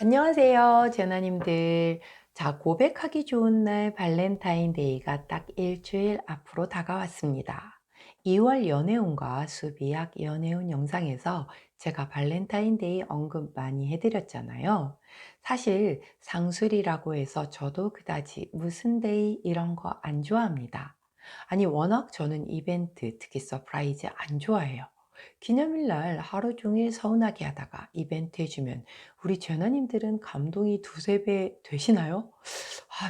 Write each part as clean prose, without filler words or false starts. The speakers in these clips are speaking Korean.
안녕하세요, 제나님들. 자, 고백하기 좋은 날 발렌타인데이가 딱 일주일 앞으로 다가왔습니다. 2월 연애운과 수비약 연애운 영상에서 제가 발렌타인데이 언급 많이 해드렸잖아요. 사실 상술이라고 해서 저도 그다지 무슨 데이 이런 거 안 좋아합니다. 아니, 워낙 저는 이벤트, 특히 서프라이즈 안 좋아해요. 기념일날 하루 종일 서운하게 하다가 이벤트 해주면 우리 제나님들은 감동이 두세 배 되시나요?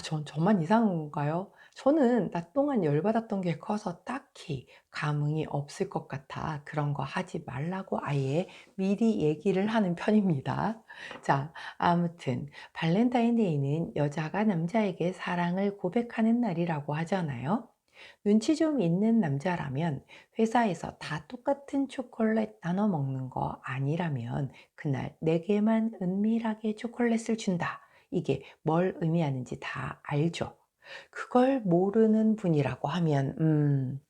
전 저만 이상한가요? 저는 낮 동안 열받았던 게 커서 딱히 감흥이 없을 것 같아 그런 거 하지 말라고 아예 미리 얘기를 하는 편입니다. 자, 아무튼 발렌타인데이는 여자가 남자에게 사랑을 고백하는 날이라고 하잖아요. 눈치 좀 있는 남자라면 회사에서 다 똑같은 초콜릿 나눠 먹는 거 아니라면 그날 내게만 은밀하게 초콜릿을 준다. 이게 뭘 의미하는지 다 알죠. 그걸 모르는 분이라고 하면,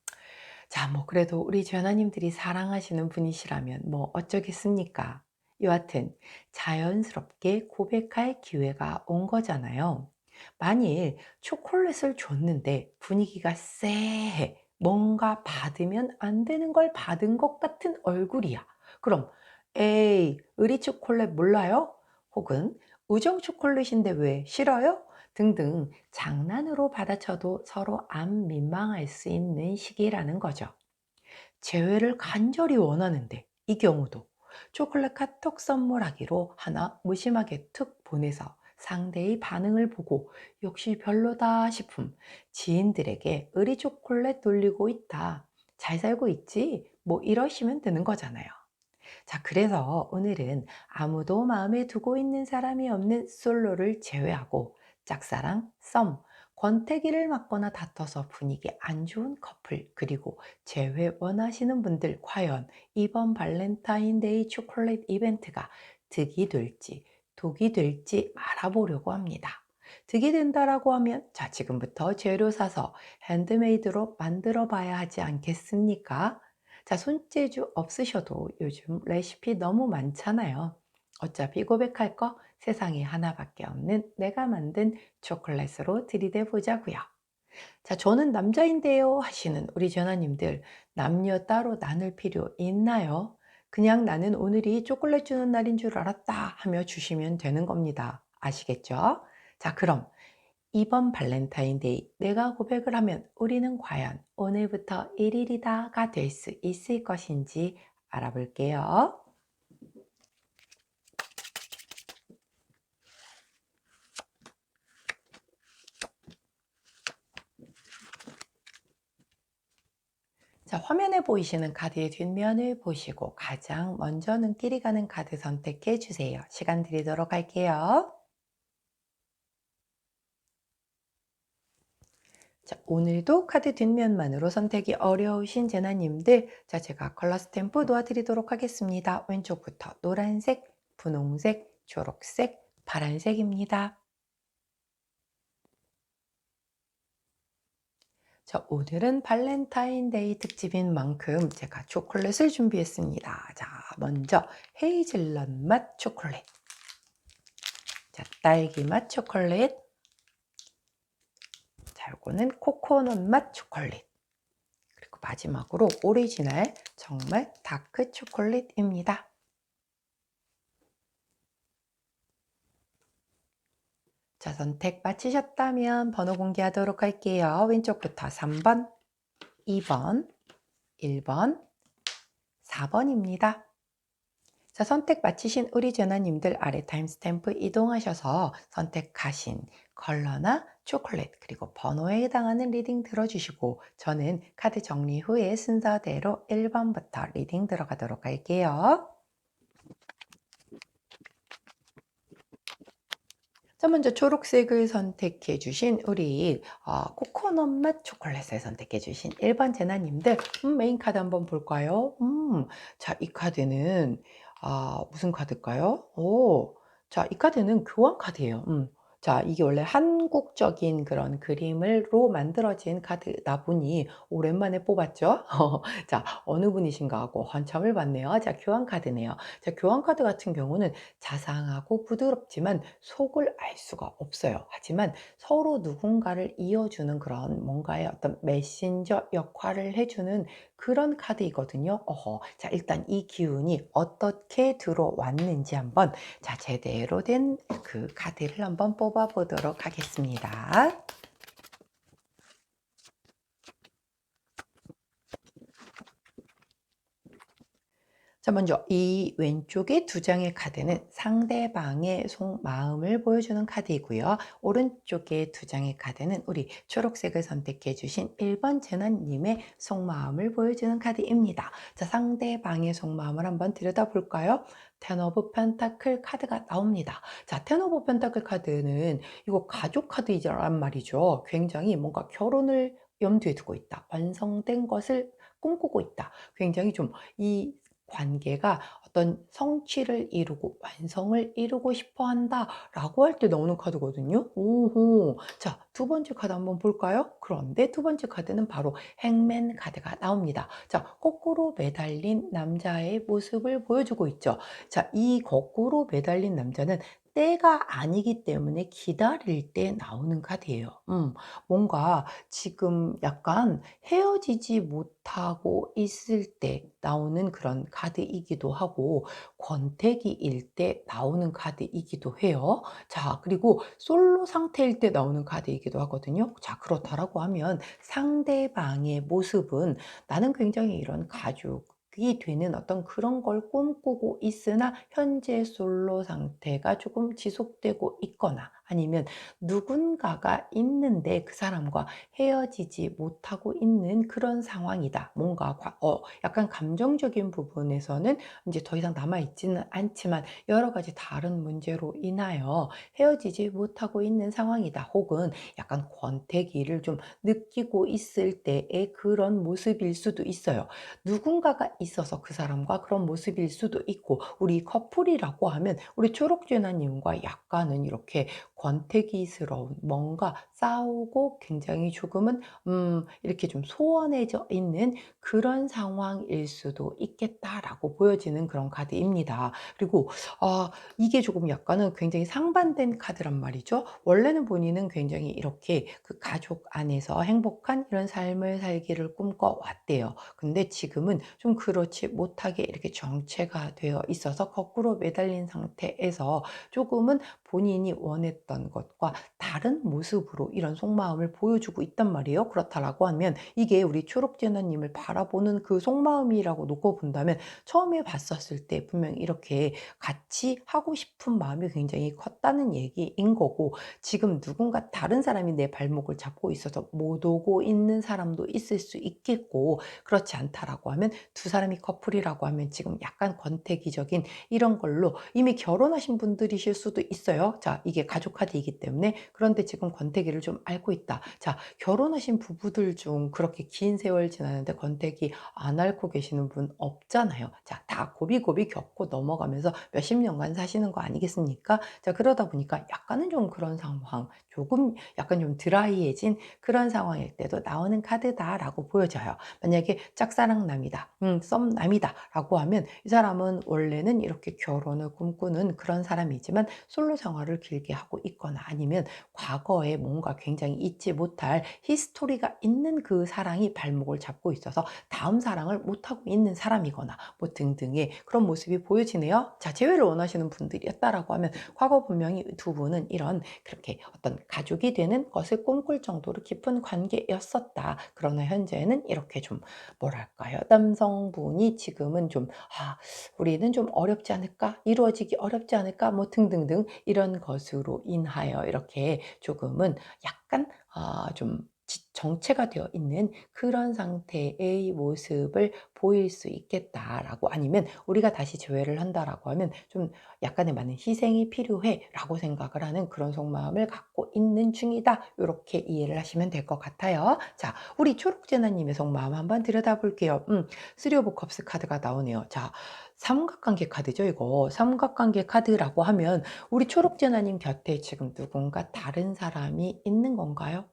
자, 뭐, 그래도 우리 전하님들이 사랑하시는 분이시라면 뭐 어쩌겠습니까? 여하튼, 자연스럽게 고백할 기회가 온 거잖아요. 만일 초콜릿을 줬는데 분위기가 쎄해. 뭔가 받으면 안 되는 걸 받은 것 같은 얼굴이야. 그럼, 에이, 의리 초콜릿 몰라요? 혹은, 우정 초콜릿인데 왜 싫어요? 등등 장난으로 받아쳐도 서로 안 민망할 수 있는 시기라는 거죠. 재회를 간절히 원하는데 이 경우도 초콜릿 카톡 선물하기로 하나 무심하게 툭 보내서 상대의 반응을 보고 역시 별로다 싶음 지인들에게 의리 초콜릿 돌리고 있다. 잘 살고 있지? 뭐 이러시면 되는 거잖아요. 자, 그래서 오늘은 아무도 마음에 두고 있는 사람이 없는 솔로를 제외하고 짝사랑, 썸, 권태기를 맞거나 다퉈서 분위기 안 좋은 커플, 그리고 재회 원하시는 분들 과연 이번 발렌타인데이 초콜릿 이벤트가 득이 될지 독이 될지 알아보려고 합니다. 득이 된다라고 하면 자, 지금부터 재료 사서 핸드메이드로 만들어 봐야 하지 않겠습니까? 자, 손재주 없으셔도 요즘 레시피 너무 많잖아요. 어차피 고백할 거 세상에 하나밖에 없는 내가 만든 초콜릿으로 들이대 보자고요. 자, 저는 남자인데요 하시는 우리 전화님들 남녀 따로 나눌 필요 있나요? 그냥 나는 오늘이 초콜릿 주는 날인 줄 알았다 하며 주시면 되는 겁니다. 아시겠죠? 자, 그럼 이번 발렌타인데이 내가 고백을 하면 우리는 과연 오늘부터 1일이다가 될 수 있을 것인지 알아볼게요. 자, 화면에 보이시는 카드의 뒷면을 보시고 가장 먼저 눈길이 가는 카드 선택해 주세요. 시간 드리도록 할게요. 자, 오늘도 카드 뒷면만으로 선택이 어려우신 제나님들, 자, 제가 컬러 스탬프 도와드리도록 하겠습니다. 왼쪽부터 노란색, 분홍색, 초록색, 파란색입니다. 자, 오늘은 발렌타인데이 특집인 만큼 제가 초콜릿을 준비했습니다. 자, 먼저 헤이즐넛 맛 초콜릿, 자, 딸기 맛 초콜릿, 자, 요거는 코코넛 맛 초콜릿, 그리고 마지막으로 오리지널 정말 다크 초콜릿입니다. 자, 선택 마치셨다면 번호 공개하도록 할게요. 왼쪽부터 3번, 2번, 1번, 4번입니다. 자, 선택 마치신 우리 전화님들 아래 타임스탬프 이동하셔서 선택하신 컬러나 초콜릿 그리고 번호에 해당하는 리딩 들어주시고 저는 카드 정리 후에 순서대로 1번부터 리딩 들어가도록 할게요. 자, 먼저 초록색을 선택해 주신 우리 코코넛 맛 초콜릿을 선택해 주신 1번 제나님들 메인 카드 한번 볼까요? 자, 이 카드는 무슨 카드일까요? 자, 이 카드는 교환 카드예요. 자, 이게 원래 한국적인 그런 그림으로 만들어진 카드다 보니 오랜만에 뽑았죠. 자, 어느 분이신가 하고 한참을 봤네요. 자, 교환 카드네요. 자, 교환 카드 같은 경우는 자상하고 부드럽지만 속을 알 수가 없어요. 하지만 서로 누군가를 이어주는 그런 뭔가의 어떤 메신저 역할을 해주는 그런 카드이거든요. 자, 일단 이 기운이 어떻게 들어왔는지 한번, 자, 제대로 된 그 카드를 한번 뽑아 보도록 하겠습니다. 자, 먼저 이 왼쪽에 두 장의 카드는 상대방의 속마음을 보여주는 카드이고요. 오른쪽에 두 장의 카드는 우리 초록색을 선택해 주신 1번 재난님의 속마음을 보여주는 카드입니다. 자, 상대방의 속마음을 한번 들여다볼까요? 텐 오브 펜타클 카드가 나옵니다. 자, 텐 오브 펜타클 카드는 이거 가족 카드이란 말이죠. 굉장히 뭔가 결혼을 염두에 두고 있다. 완성된 것을 꿈꾸고 있다. 굉장히 좀이 관계가 어떤 성취를 이루고 완성을 이루고 싶어 한다라고 할 때 나오는 카드거든요. 오호. 자, 두 번째 카드 한번 볼까요? 그런데 두 번째 카드는 바로 행맨 카드가 나옵니다. 자, 거꾸로 매달린 남자의 모습을 보여주고 있죠. 자, 이 거꾸로 매달린 남자는 때가 아니기 때문에 기다릴 때 나오는 카드예요. 뭔가 지금 약간 헤어지지 못하고 있을 때 나오는 그런 카드이기도 하고 권태기일 때 나오는 카드이기도 해요. 자, 그리고 솔로 상태일 때 나오는 카드이기도 하거든요. 자, 그렇다라고 하면 상대방의 모습은 나는 굉장히 이런 가족이 되는 어떤 그런 걸 꿈꾸고 있으나 현재 솔로 상태가 조금 지속되고 있거나 아니면 누군가가 있는데 그 사람과 헤어지지 못하고 있는 그런 상황이다. 뭔가 약간 감정적인 부분에서는 이제 더 이상 남아 있지는 않지만 여러 가지 다른 문제로 인하여 헤어지지 못하고 있는 상황이다. 혹은 약간 권태기를 좀 느끼고 있을 때의 그런 모습일 수도 있어요. 누군가가 있어서 그 사람과 그런 모습일 수도 있고 우리 커플이라고 하면 우리 초록죄나님과 약간은 이렇게 권태기스러운 뭔가 싸우고 굉장히 조금은 이렇게 좀 소원해져 있는 그런 상황일 수도 있겠다라고 보여지는 그런 카드입니다. 그리고 이게 조금 약간은 굉장히 상반된 카드란 말이죠. 원래는 본인은 굉장히 이렇게 그 가족 안에서 행복한 이런 삶을 살기를 꿈꿔왔대요. 근데 지금은 좀 그렇지 못하게 이렇게 정체가 되어 있어서 거꾸로 매달린 상태에서 조금은 본인이 원했던 것과 다른 모습으로 이런 속마음을 보여주고 있단 말이에요. 그렇다라고 하면 이게 우리 초록재나님을 바라보는 그 속마음이라고 놓고 본다면 처음에 봤었을 때 분명히 이렇게 같이 하고 싶은 마음이 굉장히 컸다는 얘기인 거고 지금 누군가 다른 사람이 내 발목을 잡고 있어서 못 오고 있는 사람도 있을 수 있겠고 그렇지 않다라고 하면 두 사람이 커플이라고 하면 지금 약간 권태기적인 이런 걸로 이미 결혼하신 분들이실 수도 있어요. 자, 이게 가족 카드이기 때문에 그런데 지금 권태기를 좀 앓고 있다. 자, 결혼하신 부부들 중 그렇게 긴 세월 지났는데 권태기 안 앓고 계시는 분 없잖아요. 자, 다 고비고비 겪고 넘어가면서 몇십 년간 사시는 거 아니겠습니까? 자, 그러다 보니까 약간은 좀 그런 상황, 조금 약간 좀 드라이해진 그런 상황일 때도 나오는 카드다라고 보여져요. 만약에 짝사랑남이다, 썸남이다라고 하면 이 사람은 원래는 이렇게 결혼을 꿈꾸는 그런 사람이지만 솔로 생활을 길게 하고 있거나 아니면 과거에 뭔가 굉장히 잊지 못할 히스토리가 있는 그 사랑이 발목을 잡고 있어서 다음 사랑을 못하고 있는 사람이거나 뭐 등등의 그런 모습이 보여지네요. 자, 재회를 원하시는 분들이었다라고 하면 과거 분명히 두 분은 이런 그렇게 어떤 가족이 되는 것을 꿈꿀 정도로 깊은 관계였었다. 그러나 현재는 이렇게 좀 뭐랄까요? 남성분이 지금은 좀 우리는 좀 어렵지 않을까? 이루어지기 어렵지 않을까? 뭐 등등등 이런 것으로 인하여 이렇게 조금은 약간 좀 정체가 되어 있는 그런 상태의 모습을 보일 수 있겠다라고, 아니면 우리가 다시 재회를 한다라고 하면 좀 약간의 많은 희생이 필요해라고 생각을 하는 그런 속마음을 갖고 있는 중이다. 이렇게 이해를 하시면 될 것 같아요. 자, 우리 초록재나님의 속마음 한번 들여다볼게요. 쓰리 오브 컵스 카드가 나오네요. 자, 삼각관계 카드죠, 이거. 삼각관계 카드라고 하면 우리 초록재나님 곁에 지금 누군가 다른 사람이 있는 건가요?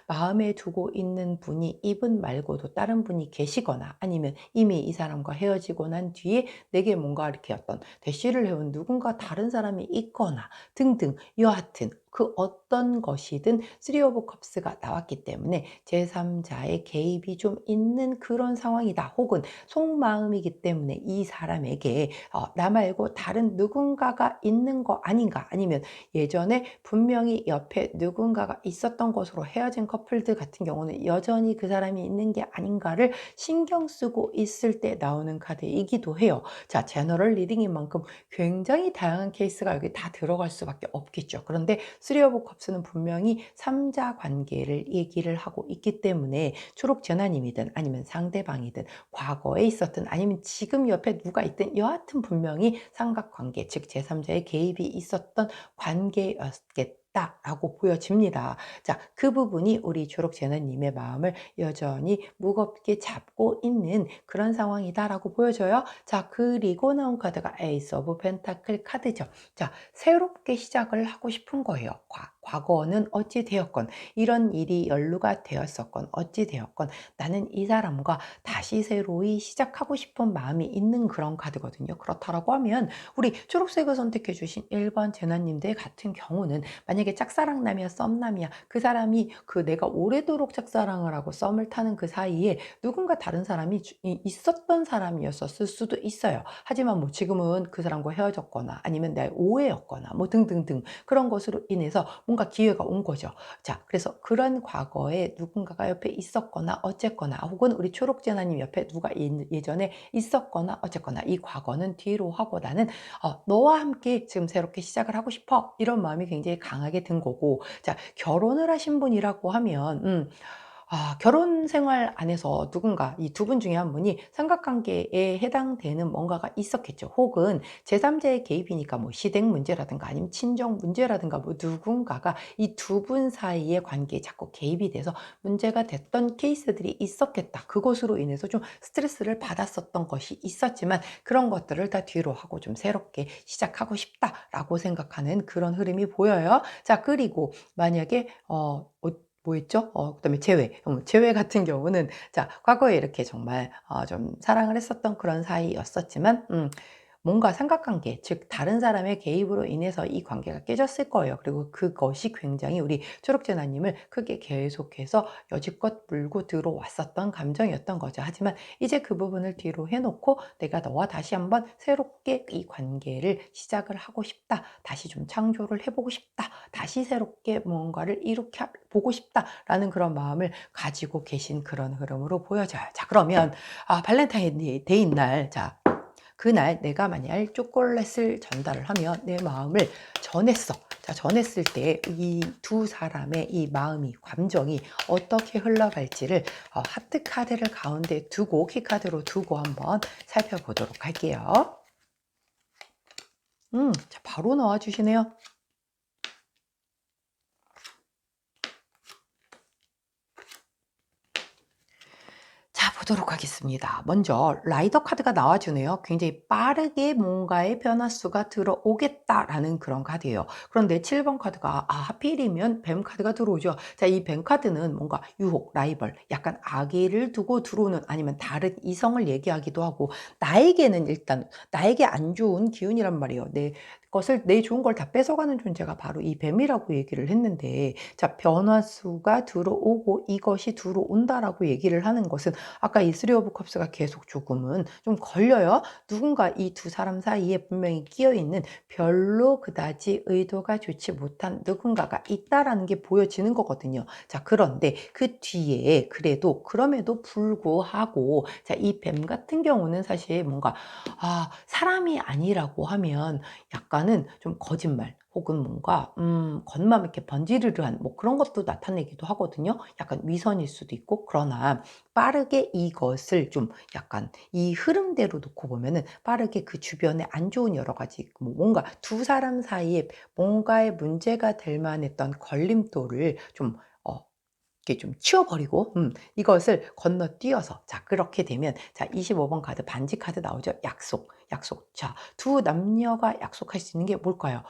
마음에 두고 있는 분이 이분 말고도 다른 분이 계시거나, 아니면 이미 이 사람과 헤어지고 난 뒤에 내게 뭔가 이렇게 어떤 대시를 해온 누군가 다른 사람이 있거나 등등, 여하튼 그 어떤 것이든 쓰리 오브 컵스가 나왔기 때문에 제3자의 개입이 좀 있는 그런 상황이다, 혹은 속마음이기 때문에 이 사람에게 나 말고 다른 누군가가 있는 거 아닌가, 아니면 예전에 분명히 옆에 누군가가 있었던 것으로 헤어진 커플들 같은 경우는 여전히 그 사람이 있는 게 아닌가를 신경 쓰고 있을 때 나오는 카드이기도 해요. 자, 제너럴 리딩인 만큼 굉장히 다양한 케이스가 여기 다 들어갈 수밖에 없겠죠. 그런데 쓰리 오브 컵스는 분명히 3자 관계를 얘기를 하고 있기 때문에 초록 전하님이든 아니면 상대방이든 과거에 있었든 아니면 지금 옆에 누가 있든 여하튼 분명히 삼각관계, 즉 제3자의 개입이 있었던 관계였겠다라고 보여집니다. 자, 그 부분이 우리 초록재너님의 마음을 여전히 무겁게 잡고 있는 그런 상황이다라고 보여져요. 자, 그리고 나온 카드가 에이스 오브 펜타클 카드죠. 자, 새롭게 시작을 하고 싶은 거예요. 과거는 어찌 되었건, 이런 일이 연루가 되었었건 어찌 되었건 나는 이 사람과 다시 새로이 시작하고 싶은 마음이 있는 그런 카드거든요. 그렇다라고 하면 우리 초록색을 선택해 주신 1번 재나님들 같은 경우는 만약에 짝사랑남이야 썸남이야, 그 사람이 그 내가 오래도록 짝사랑을 하고 썸을 타는 그 사이에 누군가 다른 사람이 있었던 사람이었을 수도 있어요. 하지만 뭐 지금은 그 사람과 헤어졌거나 아니면 내 오해였거나 뭐 등등등 그런 것으로 인해서 뭔가 기회가 온 거죠. 자, 그래서 그런 과거에 누군가가 옆에 있었거나 어쨌거나, 혹은 우리 초록재나님 옆에 누가 예전에 있었거나 어쨌거나, 이 과거는 뒤로 하고 나는 너와 함께 지금 새롭게 시작을 하고 싶어, 이런 마음이 굉장히 강하게 든 거고. 자, 결혼을 하신 분이라고 하면 결혼 생활 안에서 누군가 이 두 분 중에 한 분이 삼각관계에 해당되는 뭔가가 있었겠죠. 혹은 제3자의 개입이니까 뭐 시댁 문제라든가 아니면 친정 문제라든가 뭐 누군가가 이 두 분 사이의 관계에 자꾸 개입이 돼서 문제가 됐던 케이스들이 있었겠다. 그것으로 인해서 좀 스트레스를 받았었던 것이 있었지만 그런 것들을 다 뒤로 하고 좀 새롭게 시작하고 싶다라고 생각하는 그런 흐름이 보여요. 자, 그리고 만약에 뭐 있죠? 그다음에 재회. 재회 같은 경우는, 자, 과거에 이렇게 정말 좀 사랑을 했었던 그런 사이였었지만 뭔가 삼각관계, 즉 다른 사람의 개입으로 인해서 이 관계가 깨졌을 거예요. 그리고 그것이 굉장히 우리 초록재나님을 크게 계속해서 여지껏 물고 들어왔었던 감정이었던 거죠. 하지만 이제 그 부분을 뒤로 해놓고 내가 너와 다시 한번 새롭게 이 관계를 시작을 하고 싶다. 다시 좀 창조를 해보고 싶다. 다시 새롭게 뭔가를 이렇게 보고 싶다라는 그런 마음을 가지고 계신 그런 흐름으로 보여져요. 자, 그러면 발렌타인데이 날, 자, 그날 내가 만약 초콜릿을 전달을 하면 내 마음을 전했어. 자, 전했을 때 이 두 사람의 이 마음이, 감정이 어떻게 흘러갈지를 하트 카드를 가운데 두고, 키 카드로 두고 한번 살펴보도록 할게요. 자, 바로 나와 주시네요. 자, 보도록 하겠습니다. 먼저 라이더 카드가 나와주네요. 굉장히 빠르게 뭔가의 변화수가 들어오겠다라는 그런 카드예요. 그런데 7번 카드가 하필이면 뱀 카드가 들어오죠. 자, 이 뱀 카드는 뭔가 유혹, 라이벌, 약간 악의를 두고 들어오는, 아니면 다른 이성을 얘기하기도 하고, 나에게는 일단 나에게 안 좋은 기운이란 말이에요. 내 좋은 걸 다 뺏어가는 존재가 바로 이 뱀이라고 얘기를 했는데, 자, 변화수가 들어오고 이것이 들어온다라고 얘기를 하는 것은 아까 이 쓰리 오브 컵스가 계속 조금은 좀 걸려요. 누군가 이 두 사람 사이에 분명히 끼어 있는, 별로 그다지 의도가 좋지 못한 누군가가 있다라는 게 보여지는 거거든요. 자, 그런데 그 뒤에 그래도, 그럼에도 불구하고, 자, 이 뱀 같은 경우는 사실 뭔가 사람이 아니라고 하면 약간 일단은 좀 거짓말 혹은 뭔가 겉만 이렇게 번지르르한 뭐 그런 것도 나타내기도 하거든요. 약간 위선일 수도 있고. 그러나 빠르게 이것을 좀 약간 이 흐름대로 놓고 보면은 빠르게 그 주변에 안 좋은 여러 가지 뭐 뭔가 두 사람 사이에 뭔가의 문제가 될 만했던 걸림돌을 좀 이렇게 좀 치워버리고 이것을 건너뛰어서 자 그렇게 되면 자 25번 카드 반지 카드 나오죠. 약속, 약속. 자 두 남녀가 약속할 수 있는 게 뭘까요?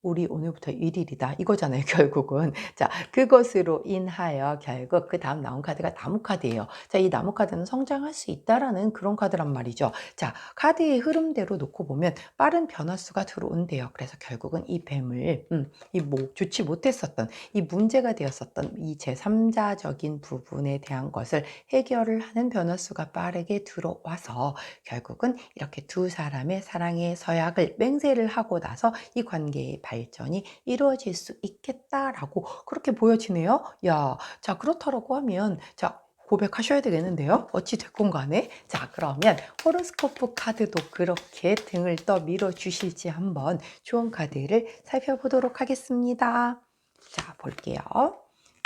우리 오늘부터 1일이다 이거잖아요 결국은. 자 그것으로 인하여 결국 그다음 나온 카드가 나무 카드예요. 자 이 나무 카드는 성장할 수 있다라는 그런 카드란 말이죠. 자 카드의 흐름대로 놓고 보면 빠른 변화수가 들어온대요. 그래서 결국은 이 뱀을 이 뭐 좋지 못했었던 이 문제가 되었었던 이 제3자적인 부분에 대한 것을 해결을 하는 변화수가 빠르게 들어와서 결국은 이렇게 두 사람의 사랑의 서약을 맹세를 하고 나서 이 관계의 발전이 이루어질 수 있겠다라고 그렇게 보여지네요. 야, 자 그렇다라고 하면 자 고백하셔야 되겠는데요. 어찌 됐건 간에. 자 그러면 호로스코프 카드도 그렇게 등을 떠 밀어주실지 한번 좋은 카드를 살펴보도록 하겠습니다. 자 볼게요.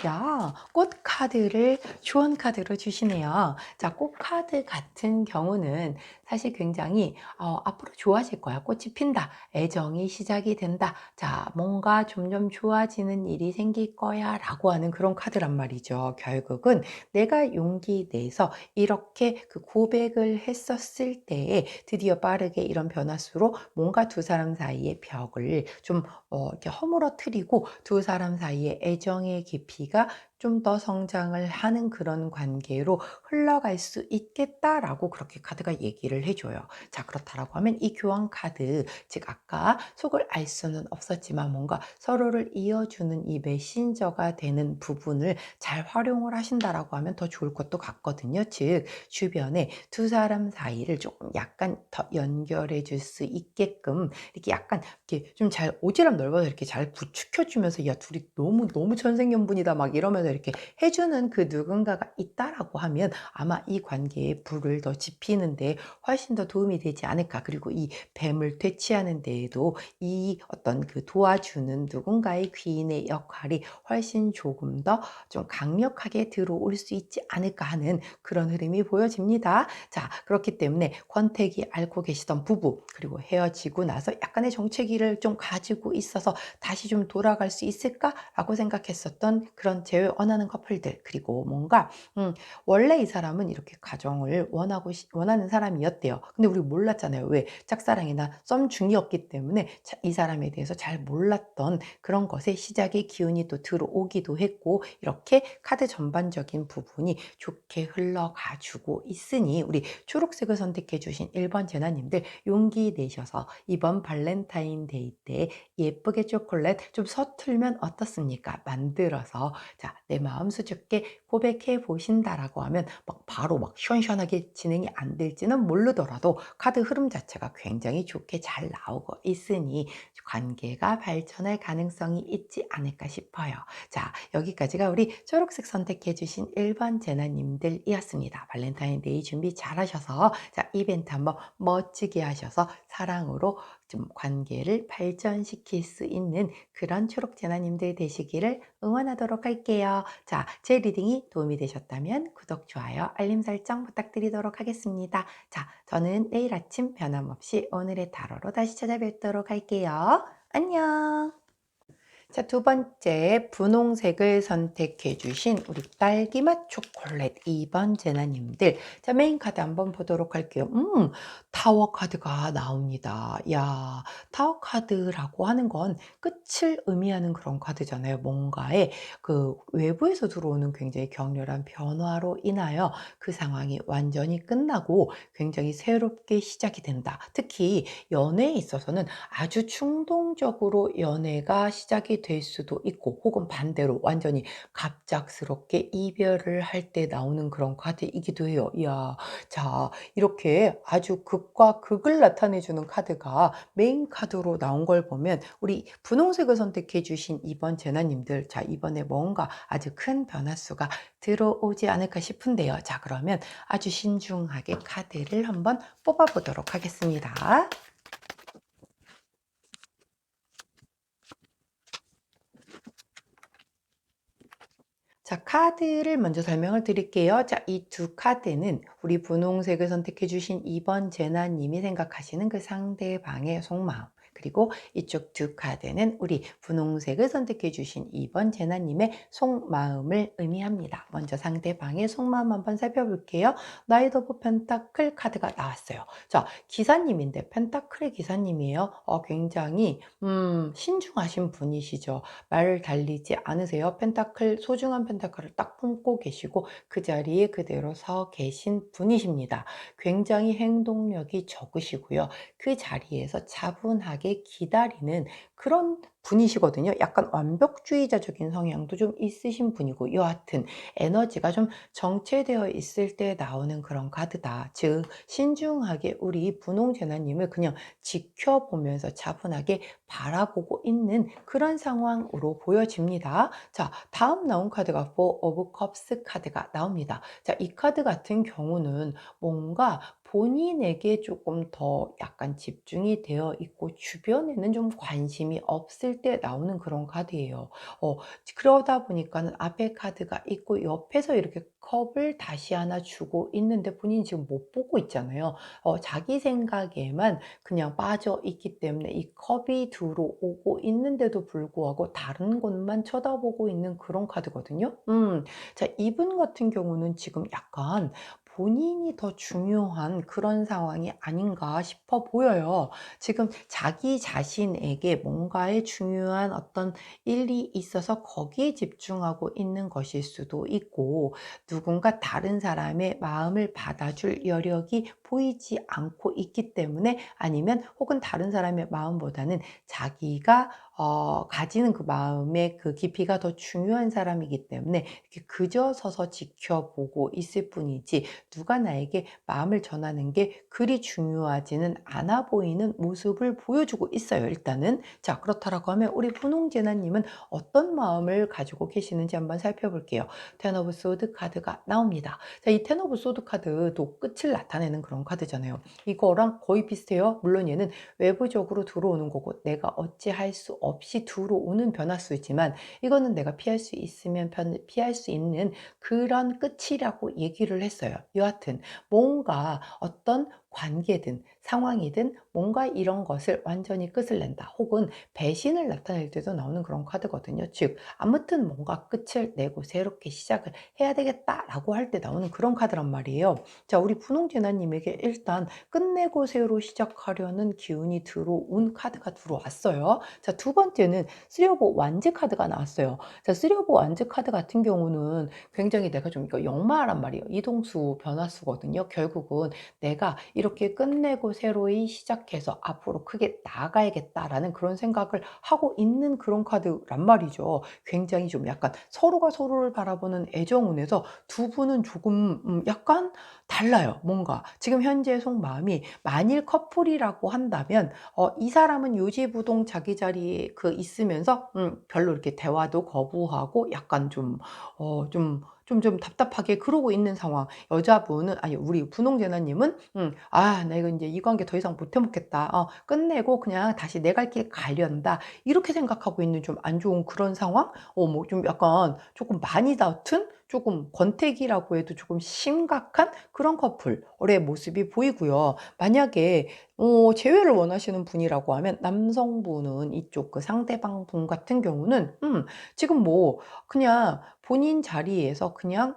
야, 꽃 카드를 주원 카드로 주시네요. 자, 꽃 카드 같은 경우는 사실 굉장히 앞으로 좋아질 거야. 꽃이 핀다. 애정이 시작이 된다. 자, 뭔가 점점 좋아지는 일이 생길 거야. 라고 하는 그런 카드란 말이죠. 결국은 내가 용기 내서 이렇게 그 고백을 했었을 때에 드디어 빠르게 이런 변화수로 뭔가 두 사람 사이의 벽을 좀 이렇게 허물어뜨리고 두 사람 사이의 애정의 깊이가 좀 더 성장을 하는 그런 관계로 흘러갈 수 있겠다라고 그렇게 카드가 얘기를 해줘요. 자, 그렇다라고 하면 이 교환 카드, 즉 아까 속을 알 수는 없었지만 뭔가 서로를 이어주는 이 메신저가 되는 부분을 잘 활용을 하신다라고 하면 더 좋을 것도 같거든요. 즉 주변에 두 사람 사이를 조금 약간 더 연결해 줄 수 있게끔 이렇게 약간 이렇게 좀 잘 오지랖 넓어서 이렇게 잘 부축혀 주면서 "야 둘이 너무 천생연분이다." 막 이러면서 이렇게 해 주는 그 누군가가 있다라고 하면 아마 이 관계에 불을 더 지피는 데 훨씬 더 도움이 되지 않을까. 그리고 이 뱀을 퇴치하는 데에도 이 어떤 그 도와주는 누군가의 귀인의 역할이 훨씬 조금 더 좀 강력하게 들어올 수 있지 않을까 하는 그런 흐름이 보여집니다. 자 그렇기 때문에 권태기 앓고 계시던 부부 그리고 헤어지고 나서 약간의 정체기를 좀 가지고 있어서 다시 좀 돌아갈 수 있을까라고 생각했었던 그런 재회 원하는 커플들 그리고 뭔가 원래 이 사람은 이렇게 가정을 원하는 사람이었대요. 근데 우리 몰랐잖아요. 왜? 짝사랑이나 썸 중이었기 때문에 이 사람에 대해서 잘 몰랐던 그런 것의 시작의 기운이 또 들어오기도 했고 이렇게 카드 전반적인 부분이 좋게 흘러가 주고 있으니 우리 초록색을 선택해 주신 1번 제나님들 용기 내셔서 이번 발렌타인데이 때 예쁘게 초콜릿 좀 서툴면 어떻습니까? 만들어서 자, 내 마음 수줍게 고백해 보신다라고 하면 막 바로 막 시원시원하게 진행이 안 될지는 모르더라도 카드 흐름 자체가 굉장히 좋게 잘 나오고 있으니 관계가 발전할 가능성이 있지 않을까 싶어요. 자, 여기까지가 우리 초록색 선택해 주신 1번 제나님들이었습니다. 발렌타인데이 준비 잘 하셔서 자, 이벤트 한번 멋지게 하셔서 사랑으로 좀 관계를 발전시킬 수 있는 그런 초록 제나님들 되시기를 응원하도록 할게요. 자, 제 리딩이 도움이 되셨다면 구독, 좋아요, 알림 설정 부탁드리도록 하겠습니다. 자, 저는 내일 아침 변함없이 오늘의 타로로 다시 찾아뵙도록 할게요. 안녕! 자, 두 번째 분홍색을 선택해 주신 우리 딸기맛 초콜릿 2번 제나님들. 자, 메인 카드 한번 보도록 할게요. 타워 카드가 나옵니다. 야, 타워 카드라고 하는 건 끝을 의미하는 그런 카드잖아요. 뭔가의 그 외부에서 들어오는 굉장히 격렬한 변화로 인하여 그 상황이 완전히 끝나고 굉장히 새롭게 시작이 된다. 특히 연애에 있어서는 아주 충동적으로 연애가 시작이 될 수도 있고 혹은 반대로 완전히 갑작스럽게 이별을 할 때 나오는 그런 카드이기도 해요. 이야, 자 이렇게 아주 극과 극을 나타내 주는 카드가 메인 카드로 나온 걸 보면 우리 분홍색을 선택해 주신 이번 제나님들 자 이번에 뭔가 아주 큰 변화수가 들어오지 않을까 싶은데요. 자 그러면 아주 신중하게 카드를 한번 뽑아 보도록 하겠습니다. 자, 카드를 먼저 설명을 드릴게요. 자, 이 두 카드는 우리 분홍색을 선택해 주신 2번 제나님이 생각하시는 그 상대방의 속마음. 그리고 이쪽 두 카드는 우리 분홍색을 선택해 주신 2번 제나님의 속마음을 의미합니다. 먼저 상대방의 속마음 한번 살펴볼게요. 나이트 오브 펜타클 카드가 나왔어요. 자, 기사님인데 펜타클의 기사님이에요. 굉장히 신중하신 분이시죠. 말 달리지 않으세요. 펜타클, 소중한 펜타클을 딱 품고 계시고 그 자리에 그대로 서 계신 분이십니다. 굉장히 행동력이 적으시고요. 그 자리에서 차분하게 기다리는 그런 분이시거든요. 약간 완벽주의자적인 성향도 좀 있으신 분이고, 여하튼 에너지가 좀 정체되어 있을 때 나오는 그런 카드다. 즉 신중하게 우리 분홍제나님을 그냥 지켜보면서 차분하게 바라보고 있는 그런 상황으로 보여집니다. 자, 다음 나온 카드가 Four of Cups 카드가 나옵니다. 자, 이 카드 같은 경우는 뭔가 본인에게 조금 더 약간 집중이 되어 있고 주변에는 좀 관심이 없을 때 나오는 그런 카드예요. 어, 그러다 보니까는 앞에 카드가 있고 옆에서 이렇게 컵을 다시 하나 주고 있는데 본인이 지금 못 보고 있잖아요. 자기 생각에만 그냥 빠져 있기 때문에 이 컵이 들어오고 있는데도 불구하고 다른 곳만 쳐다보고 있는 그런 카드거든요. 자, 이분 같은 경우는 지금 약간 본인이 더 중요한 그런 상황이 아닌가 싶어 보여요. 지금 자기 자신에게 뭔가의 중요한 어떤 일이 있어서 거기에 집중하고 있는 것일 수도 있고, 누군가 다른 사람의 마음을 받아줄 여력이 보이지 않고 있기 때문에, 아니면 혹은 다른 사람의 마음보다는 자기가 가지는 그 마음의 그 깊이가 더 중요한 사람이기 때문에 이렇게 그저 서서 지켜보고 있을 뿐이지, 누가 나에게 마음을 전하는 게 그리 중요하지는 않아 보이는 모습을 보여주고 있어요, 일단은. 자, 그렇다라고 하면 우리 분홍제나님은 어떤 마음을 가지고 계시는지 한번 살펴볼게요. 텐 오브 소드 카드가 나옵니다. 자, 이 텐 오브 소드 카드도 끝을 나타내는 그런 카드잖아요. 이거랑 거의 비슷해요. 물론 얘는 외부적으로 들어오는 거고 내가 어찌할 수 없이 들어오는 변화수지만, 이거는 내가 피할 수 있으면 피할 수 있는 그런 끝이라고 얘기를 했어요. 여하튼 뭔가 어떤 관계든 상황이든 뭔가 이런 것을 완전히 끝을 낸다, 혹은 배신을 나타낼 때도 나오는 그런 카드거든요. 즉 아무튼 뭔가 끝을 내고 새롭게 시작을 해야 되겠다라고 할 때 나오는 그런 카드란 말이에요. 자, 우리 분홍제나님에게 일단 끝내고 새로 시작하려는 기운이 들어온 카드가 들어왔어요. 자, 두 번째는 쓰리 오브 완즈 카드가 나왔어요. 자, 쓰리 오브 완즈 카드 같은 경우는 굉장히 내가 좀 이거 역마란 말이에요. 이동수 변화수거든요. 결국은 내가 이렇게 끝내고 새로이 시작해서 앞으로 크게 나아가야겠다라는 그런 생각을 하고 있는 그런 카드란 말이죠. 굉장히 좀 약간 서로가 서로를 바라보는 애정운에서 두 분은 조금 약간 달라요. 뭔가 지금 현재 속마음이, 만일 커플이라고 한다면 이 사람은 요지부동 자기 자리에 그 있으면서 별로 이렇게 대화도 거부하고 약간 좀 답답하게 그러고 있는 상황. 여자분은, 아니 우리 분홍제나님은 나 이거 이제 이 관계 더 이상 못 해먹겠다. 끝내고 그냥 다시 내 갈 길 가련다. 이렇게 생각하고 있는 좀 안 좋은 그런 상황? 뭐 좀 약간 조금 많이 다툰, 조금 권태기라고 해도 조금 심각한 그런 커플의 모습이 보이고요. 만약에 재회를 원하시는 분이라고 하면 남성분은 이쪽 그 상대방 분 같은 경우는 지금 뭐 그냥 본인 자리에서 그냥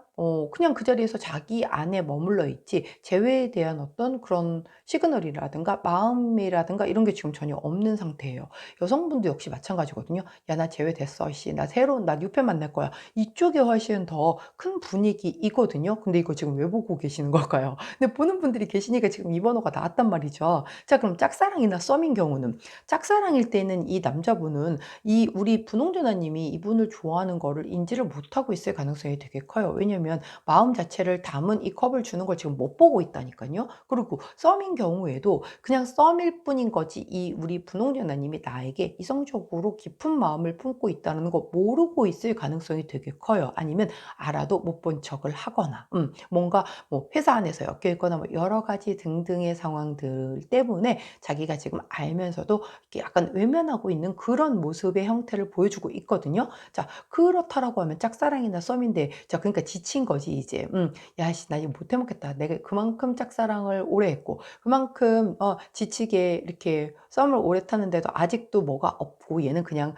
그 자리에서 자기 안에 머물러 있지, 재회에 대한 어떤 그런 시그널이라든가 마음이라든가 이런 게 지금 전혀 없는 상태예요. 여성분도 역시 마찬가지거든요. 야, 나 재회됐어. 씨, 나 새로운, 나 뉴페 만날 거야. 이쪽에 훨씬 더 큰 분위기이거든요. 근데 이거 지금 왜 보고 계시는 걸까요? 근데 보는 분들이 계시니까 지금 이 번호가 나왔단 말이죠. 자, 그럼 짝사랑이나 썸인 경우는, 짝사랑일 때는 이 남자분은 이 우리 분홍전화님이 이분을 좋아하는 거를 인지를 못하고 있을 가능성이 되게 커요. 왜냐면 왜냐하면 마음 자체를 담은 이 컵을 주는 걸 지금 못 보고 있다니까요. 그리고 썸인 경우에도 그냥 썸일 뿐인 거지 이 우리 분홍연하님이 나에게 이성적으로 깊은 마음을 품고 있다는 거 모르고 있을 가능성이 되게 커요. 아니면 알아도 못 본 척을 하거나 뭔가 뭐 회사 안에서 엮여 있거나 뭐 여러 가지 등등의 상황들 때문에 자기가 지금 알면서도 이렇게 약간 외면하고 있는 그런 모습의 형태를 보여주고 있거든요. 자, 그렇다라고 하면 짝사랑이나 썸인데, 자, 그러니까 지친 거지, 이제. 야, 씨, 나 이거 못 해먹겠다. 내가 그만큼 짝사랑을 오래 했고, 그만큼, 지치게 이렇게 썸을 오래 탔는데도 아직도 뭐가 없고, 얘는 그냥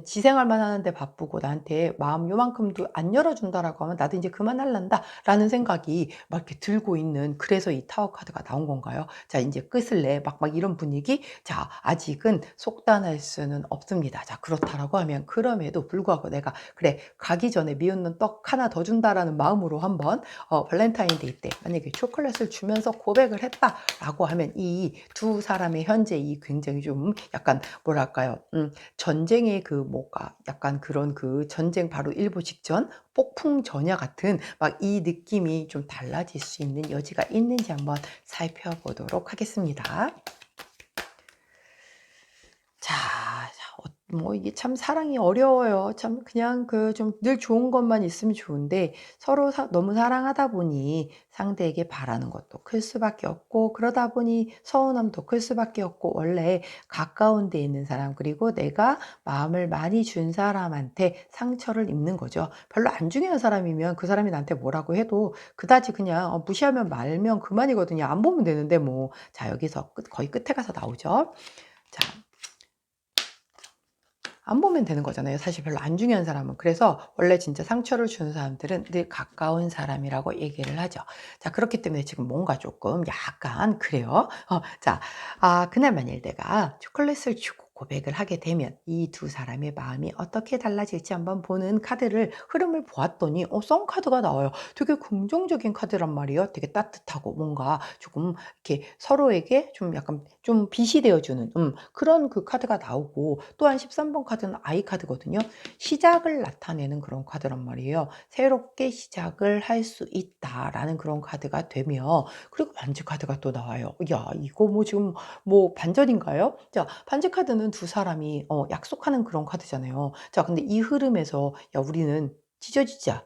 지 생활만 하는데 바쁘고 나한테 마음 요만큼도 안 열어준다라고 하면 나도 이제 그만할란다 라는 생각이 막 이렇게 들고 있는, 그래서 이 타워 카드가 나온 건가요? 자, 이제 끝을 내 막 이런 분위기. 자, 아직은 속단할 수는 없습니다. 자, 그렇다라고 하면 그럼에도 불구하고 내가 그래 가기 전에 미웃는 떡 하나 더 준다라는 마음으로 한번 발렌타인데이 때 만약에 초콜릿을 주면서 고백을 했다라고 하면 이 두 사람의 현재 이 굉장히 좀 약간 뭐랄까요, 전쟁의 그 뭐가 약간 그런 그 전쟁 바로 일보 직전 폭풍 전야 같은 막 이 느낌이 좀 달라질 수 있는 여지가 있는지 한번 살펴보도록 하겠습니다. 자, 뭐 이게 참 사랑이 어려워요. 참 그냥 그 좀 늘 좋은 것만 있으면 좋은데 서로 너무 사랑하다 보니 상대에게 바라는 것도 클 수밖에 없고, 그러다 보니 서운함도 클 수밖에 없고, 원래 가까운 데 있는 사람 그리고 내가 마음을 많이 준 사람한테 상처를 입는 거죠. 별로 안 중요한 사람이면 그 사람이 나한테 뭐라고 해도 그다지 그냥 무시하면 말면 그만이거든요. 안 보면 되는데 뭐. 자, 여기서 거의 끝에 가서 나오죠. 자, 안 보면 되는 거잖아요. 사실 별로 안 중요한 사람은. 그래서 원래 진짜 상처를 주는 사람들은 늘 가까운 사람이라고 얘기를 하죠. 자, 그렇기 때문에 지금 뭔가 조금 약간 그래요. 자, 그날 만일 내가 초콜릿을 주고 고백을 하게 되면 이 두 사람의 마음이 어떻게 달라질지 한번 보는 카드를 흐름을 보았더니 썬 카드가 나와요. 되게 긍정적인 카드란 말이에요. 되게 따뜻하고 뭔가 조금 이렇게 서로에게 좀 약간 좀 빛이 되어주는 그런 그 카드가 나오고, 또한 13번 카드는 아이 카드거든요. 시작을 나타내는 그런 카드란 말이에요. 새롭게 시작을 할 수 있다라는 그런 카드가 되며, 그리고 반지 카드가 또 나와요. 야, 이거 뭐 지금 뭐 반전인가요? 자, 반지 카드는 두 사람이 약속하는 그런 카드잖아요. 자, 근데 이 흐름에서 야, 우리는 찢어지자.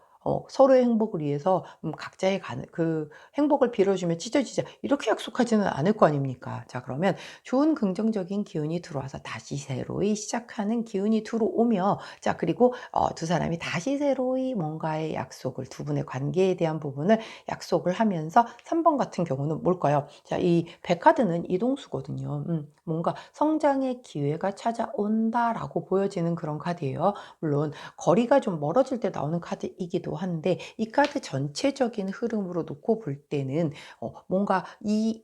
서로의 행복을 위해서 각자의 그 행복을 빌어주며 찢어지자 이렇게 약속하지는 않을 거 아닙니까? 자, 그러면 좋은 긍정적인 기운이 들어와서 다시 새로이 시작하는 기운이 들어오며, 자, 그리고 두 사람이 다시 새로이 뭔가의 약속을, 두 분의 관계에 대한 부분을 약속을 하면서 3번 같은 경우는 뭘까요? 자, 이 백카드는 이동수거든요. 뭔가 성장의 기회가 찾아온다라고 보여지는 그런 카드예요. 물론 거리가 좀 멀어질 때 나오는 카드이기도 한데, 이 카드 전체적인 흐름으로 놓고 볼 때는 뭔가 이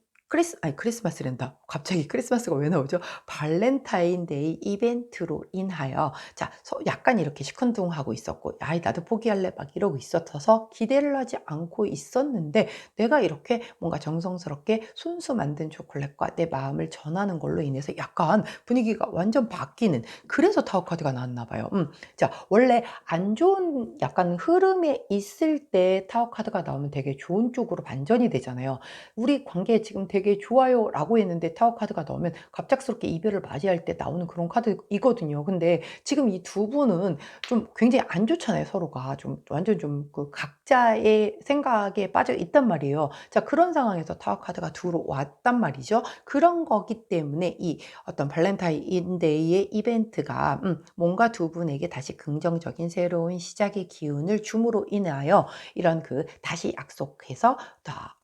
크리스마스랜다. 갑자기 크리스마스가 왜 나오죠? 발렌타인데이 이벤트로 인하여, 자, 약간 이렇게 시큰둥하고 있었고, 아이, 나도 포기할래 막 이러고 있었어서 기대를 하지 않고 있었는데, 내가 이렇게 뭔가 정성스럽게 순수 만든 초콜릿과 내 마음을 전하는 걸로 인해서 약간 분위기가 완전 바뀌는, 그래서 타워 카드가 나왔나 봐요. 자, 원래 안 좋은 약간 흐름에 있을 때 타워 카드가 나오면 되게 좋은 쪽으로 반전이 되잖아요. 우리 관계 지금 되게 좋아요 라고 했는데 타워 카드가 나오면 갑작스럽게 이별을 맞이할 때 나오는 그런 카드이거든요. 근데 지금 이 두 분은 좀 굉장히 안 좋잖아요. 서로가 좀 완전 좀 그 각자의 생각에 빠져 있단 말이에요. 자, 그런 상황에서 타워 카드가 들어왔단 말이죠. 그런 거기 때문에 이 어떤 발렌타인데이의 이벤트가 뭔가 두 분에게 다시 긍정적인 새로운 시작의 기운을 줌으로 인하여 이런 그 다시 약속해서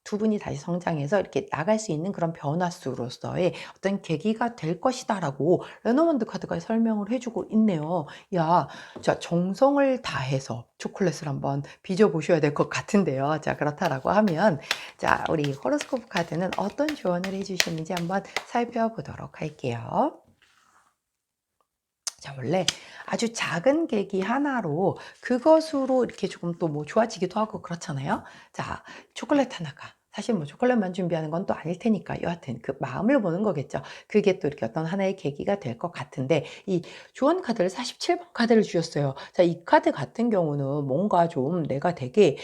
두 분이 다시 성장해서 이렇게 나갈 수 있는 그런 변화수로서의 어떤 계기가 될 것이다라고 레노먼드 카드가 설명을 해주고 있네요. 야, 자, 정성을 다해서 초콜릿을 한번 빚어보셔야 될 것 같은데요. 자, 그렇다라고 하면, 자, 우리 호로스코프 카드는 어떤 조언을 해주시는지 한번 살펴보도록 할게요. 자, 원래 아주 작은 계기 하나로 그것으로 이렇게 조금 또 뭐 좋아지기도 하고 그렇잖아요. 자, 초콜릿 하나가 사실 뭐 초콜릿만 준비하는 건 또 아닐 테니까 여하튼 그 마음을 보는 거겠죠. 그게 또 이렇게 어떤 하나의 계기가 될 것 같은데 이 조언 카드를 47번 카드를 주셨어요. 자, 이 카드 같은 경우는 뭔가 좀 내가 되게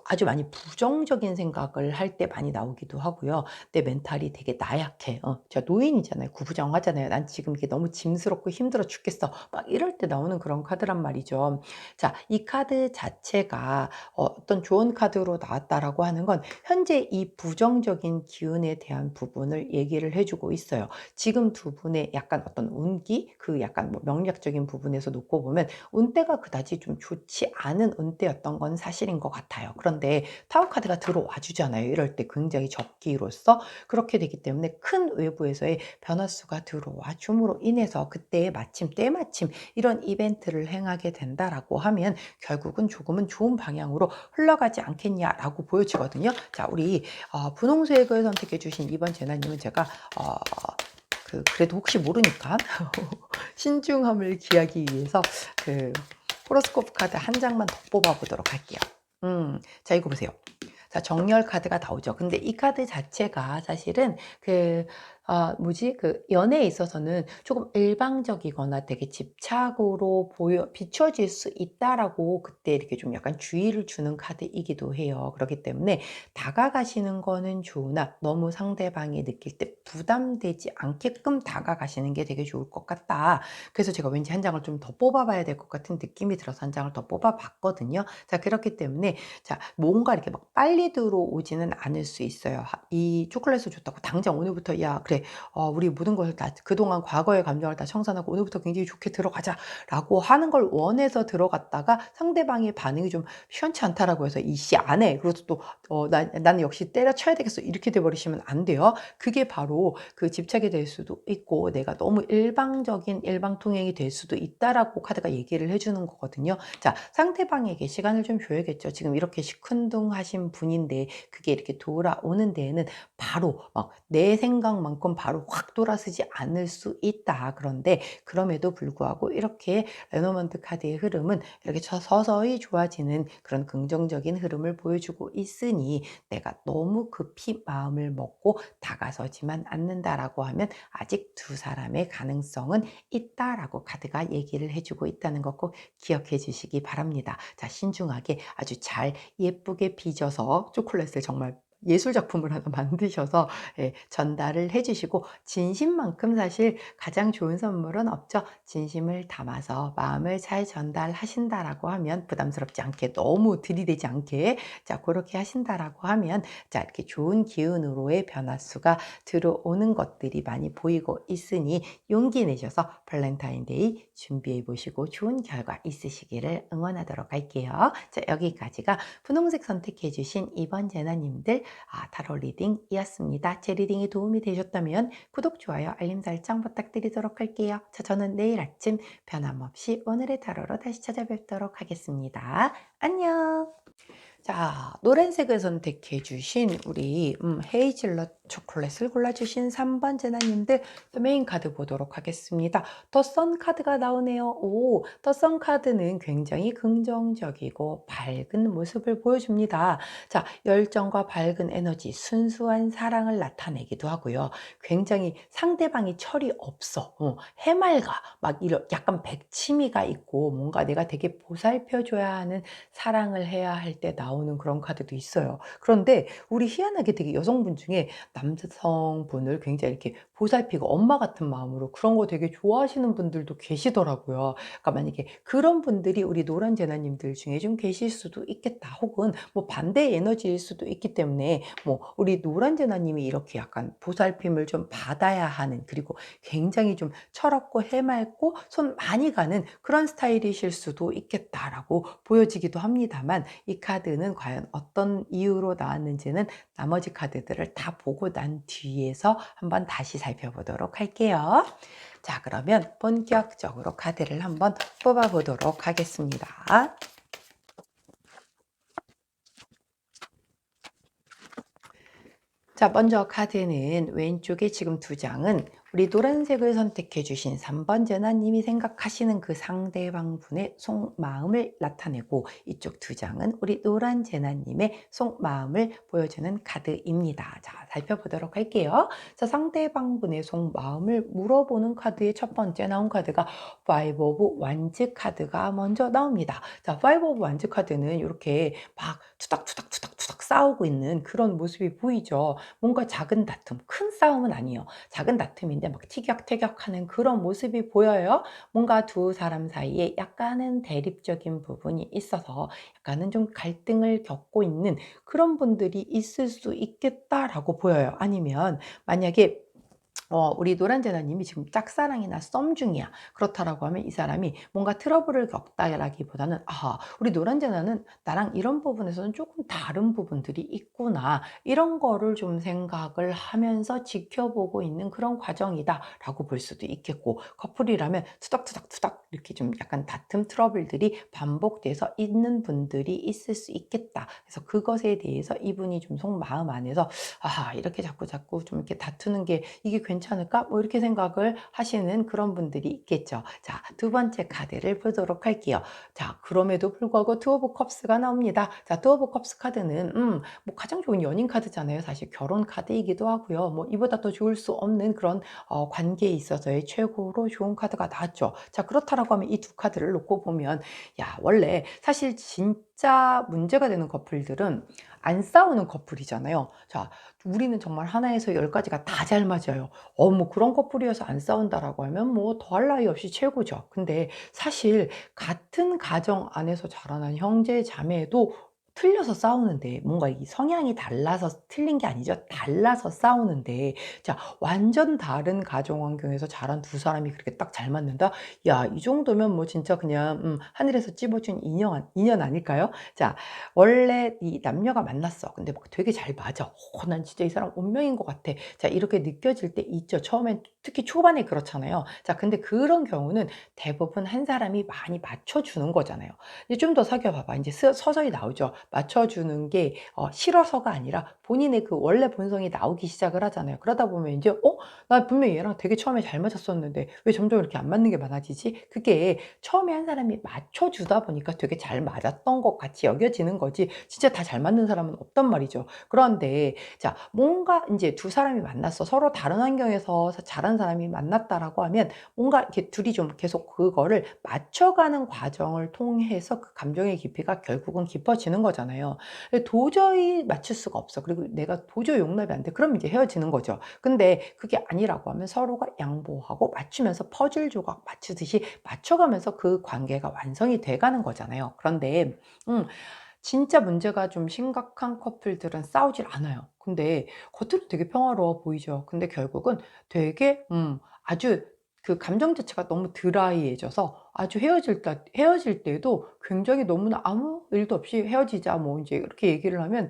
아주 많이 부정적인 생각을 할 때 많이 나오기도 하고요. 내 멘탈이 되게 나약해. 제가 노인이잖아요. 구부정하잖아요. 난 지금 이게 너무 짐스럽고 힘들어 죽겠어. 막 이럴 때 나오는 그런 카드란 말이죠. 자, 이 카드 자체가 어떤 좋은 카드로 나왔다라고 하는 건 현재 이 부정적인 기운에 대한 부분을 얘기를 해주고 있어요. 지금 두 분의 약간 어떤 운기, 그 약간 뭐 명략적인 부분에서 놓고 보면 운대가 그다지 좀 좋지 않은 운대였던 건 사실인 것 같아요. 그런데 타워 카드가 들어와 주잖아요. 이럴 때 굉장히 적기로서 그렇게 되기 때문에 큰 외부에서의 변화수가 들어와 줌으로 인해서 그때에 마침 때마침 이런 이벤트를 행하게 된다라고 하면 결국은 조금은 좋은 방향으로 흘러가지 않겠냐라고 보여지거든요. 자, 우리 분홍색을 선택해 주신 이번 재나님은 제가 어, 그래도 혹시 모르니까 신중함을 기하기 위해서 그 호로스코프 카드 한 장만 더 뽑아 보도록 할게요. 자, 이거 보세요. 자, 정렬 카드가 나오죠. 근데 이 카드 자체가 사실은 연애에 있어서는 조금 일방적이거나 되게 집착으로 비춰질 수 있다라고 그때 이렇게 좀 약간 주의를 주는 카드이기도 해요. 그렇기 때문에 다가가시는 거는 좋으나 너무 상대방이 느낄 때 부담되지 않게끔 다가가시는 게 되게 좋을 것 같다. 그래서 제가 왠지 한 장을 좀 더 뽑아봐야 될 것 같은 느낌이 들어서 한 장을 더 뽑아봤거든요. 자, 그렇기 때문에 자, 뭔가 이렇게 막 빨리 들어오지는 않을 수 있어요. 이 초콜릿을 줬다고 당장 오늘부터 야, 그래, 우리 모든 것을 다 그동안 과거의 감정을 다 청산하고 오늘부터 굉장히 좋게 들어가자라고 하는 걸 원해서 들어갔다가 상대방의 반응이 좀 시원치 않다라고 해서 이 씨 안 해. 그래서 또 나는 역시 때려쳐야 되겠어. 이렇게 돼버리시면 안 돼요. 그게 바로 그 집착이 될 수도 있고 내가 너무 일방통행이 될 수도 있다라고 카드가 얘기를 해주는 거거든요. 자, 상대방에게 시간을 좀 줘야겠죠. 지금 이렇게 시큰둥하신 분인데 그게 이렇게 돌아오는 데에는 바로 막 내 생각만큼 바로 확 돌아서지 않을 수 있다. 그런데 그럼에도 불구하고 이렇게 레노먼트 카드의 흐름은 이렇게 서서히 좋아지는 그런 긍정적인 흐름을 보여주고 있으니 내가 너무 급히 마음을 먹고 다가서지만 않는다라고 하면 아직 두 사람의 가능성은 있다라고 카드가 얘기를 해주고 있다는 거 꼭 기억해 주시기 바랍니다. 자, 신중하게 아주 잘 예쁘게 빚어서 초콜릿을 정말 예술 작품을 하나 만드셔서 전달을 해 주시고 진심만큼 사실 가장 좋은 선물은 없죠. 진심을 담아서 마음을 잘 전달하신다라고 하면 부담스럽지 않게 너무 들이대지 않게 자, 그렇게 하신다라고 하면 자, 이렇게 좋은 기운으로의 변화수가 들어오는 것들이 많이 보이고 있으니 용기 내셔서 발렌타인데이 준비해 보시고 좋은 결과 있으시기를 응원하도록 할게요. 자, 여기까지가 분홍색 선택해 주신 이번 재나님들 타로 리딩이었습니다. 제 리딩이 도움이 되셨다면 구독, 좋아요, 알림 설정 부탁드리도록 할게요. 자, 저는 내일 아침 변함없이 오늘의 타로로 다시 찾아뵙도록 하겠습니다. 안녕. 자, 노란색을 선택해 주신 우리 헤이즐넛 초콜릿을 골라주신 3번 재나님들 메인 카드 보도록 하겠습니다. 더 선 카드가 나오네요. 오, 더 선 카드는 굉장히 긍정적이고 밝은 모습을 보여줍니다. 자, 열정과 밝은 에너지, 순수한 사랑을 나타내기도 하고요. 굉장히 상대방이 철이 없어. 해맑아. 막 이런 약간 백치미가 있고 뭔가 내가 되게 보살펴줘야 하는 사랑을 해야 할 때 나오는 그런 카드도 있어요. 그런데 우리 희한하게 되게 여성분 중에 남성분을 굉장히 이렇게 보살피고 엄마 같은 마음으로 그런 거 되게 좋아하시는 분들도 계시더라고요. 그러니까 만약에 그런 분들이 우리 노란 제나님들 중에 좀 계실 수도 있겠다. 혹은 뭐 반대 에너지일 수도 있기 때문에 뭐 우리 노란 제나님이 이렇게 약간 보살핌을 좀 받아야 하는 그리고 굉장히 좀 철없고 해맑고 손 많이 가는 그런 스타일이실 수도 있겠다라고 보여지기도 합니다만 이 카드는 과연 어떤 이유로 나왔는지는 나머지 카드들을 다 보고 난 뒤에서 한번 다시 살펴보도록 할게요. 자, 그러면 본격적으로 카드를 한번 뽑아보도록 하겠습니다. 자, 먼저 카드는 왼쪽에 지금 두 장은 우리 노란색을 선택해 주신 3번 제나님이 생각하시는 그 상대방 분의 속마음을 나타내고, 이쪽 두 장은 우리 노란 제나님의 속마음을 보여주는 카드입니다. 자, 살펴보도록 할게요. 자, 상대방 분의 속마음을 물어보는 카드의 첫 번째 나온 카드가 Five of Wands 카드가 먼저 나옵니다. 자, Five of Wands 카드는 이렇게 막 투닥투닥투닥투닥 싸우고 있는 그런 모습이 보이죠. 뭔가 작은 다툼, 큰 싸움은 아니에요. 작은 다툼인데 막 티격태격하는 그런 모습이 보여요. 뭔가 두 사람 사이에 약간은 대립적인 부분이 있어서 약간은 좀 갈등을 겪고 있는 그런 분들이 있을 수 있겠다라고 보여요. 아니면 만약에 우리 노란재나님이 지금 짝사랑이나 썸 중이야. 그렇다라고 하면 이 사람이 뭔가 트러블을 겪다라기보다는, 아, 우리 노란재나는 나랑 이런 부분에서는 조금 다른 부분들이 있구나. 이런 거를 좀 생각을 하면서 지켜보고 있는 그런 과정이다라고 볼 수도 있겠고, 커플이라면 투닥투닥투닥 이렇게 좀 약간 다툼 트러블들이 반복돼서 있는 분들이 있을 수 있겠다. 그래서 그것에 대해서 이분이 좀 속마음 안에서, 아, 이렇게 자꾸 좀 이렇게 다투는 게 이게 괜찮을까? 뭐 이렇게 생각을 하시는 그런 분들이 있겠죠. 자, 두 번째 카드를 보도록 할게요. 자, 그럼에도 불구하고 투 오브 컵스가 나옵니다. 자, 투 오브 컵스 카드는 뭐 가장 좋은 연인 카드잖아요. 사실 결혼 카드이기도 하고요. 뭐 이보다 더 좋을 수 없는 그런 관계에 있어서의 최고로 좋은 카드가 나왔죠. 자, 그렇다라고 하면 이 두 카드를 놓고 보면, 야, 원래 사실 진짜 문제가 되는 커플들은 안 싸우는 커플이잖아요. 자, 우리는 정말 하나에서 열가지가 다 잘 맞아요. 뭐 그런 커플이어서 안 싸운다라고 하면 뭐 더할 나위 없이 최고죠. 근데 사실 같은 가정 안에서 자라난 형제 자매도 틀려서 싸우는데, 뭔가 이 성향이 달라서 틀린 게 아니죠. 달라서 싸우는데, 자, 완전 다른 가정 환경에서 자란 두 사람이 그렇게 딱 잘 맞는다? 야, 이 정도면 뭐 진짜 그냥 하늘에서 찝어준 인연 아닐까요? 자, 원래 이 남녀가 만났어. 근데 막 되게 잘 맞아. 난 진짜 이 사람 운명인 것 같아. 자, 이렇게 느껴질 때 있죠. 처음엔 특히 초반에 그렇잖아요. 자, 근데 그런 경우는 대부분 한 사람이 많이 맞춰주는 거잖아요. 이제 좀 더 사귀어 봐봐. 이제 서서히 나오죠. 맞춰주는 게 싫어서가 아니라 본인의 그 원래 본성이 나오기 시작을 하잖아요. 그러다 보면 이제 나 분명히 얘랑 되게 처음에 잘 맞았었는데 왜 점점 이렇게 안 맞는 게 많아지지? 그게 처음에 한 사람이 맞춰주다 보니까 되게 잘 맞았던 것 같이 여겨지는 거지, 진짜 다 잘 맞는 사람은 없단 말이죠. 그런데 자, 뭔가 이제 두 사람이 만났어. 서로 다른 환경에서 자란 사람이 만났다라고 하면 뭔가 이렇게 둘이 좀 계속 그거를 맞춰가는 과정을 통해서 그 감정의 깊이가 결국은 깊어지는 거잖아요. 도저히 맞출 수가 없어. 그리고 내가 도저히 용납이 안 돼. 그럼 이제 헤어지는 거죠. 근데 그게 아니라고 하면 서로가 양보하고 맞추면서 퍼즐 조각 맞추듯이 맞춰가면서 그 관계가 완성이 돼가는 거잖아요. 그런데 진짜 문제가 좀 심각한 커플들은 싸우질 않아요. 근데 겉으로 되게 평화로워 보이죠. 근데 결국은 되게 아주 그 감정 자체가 너무 드라이해져서 아주 헤어질 때도 굉장히 너무나 아무 일도 없이 헤어지자 뭐 이제 이렇게 얘기를 하면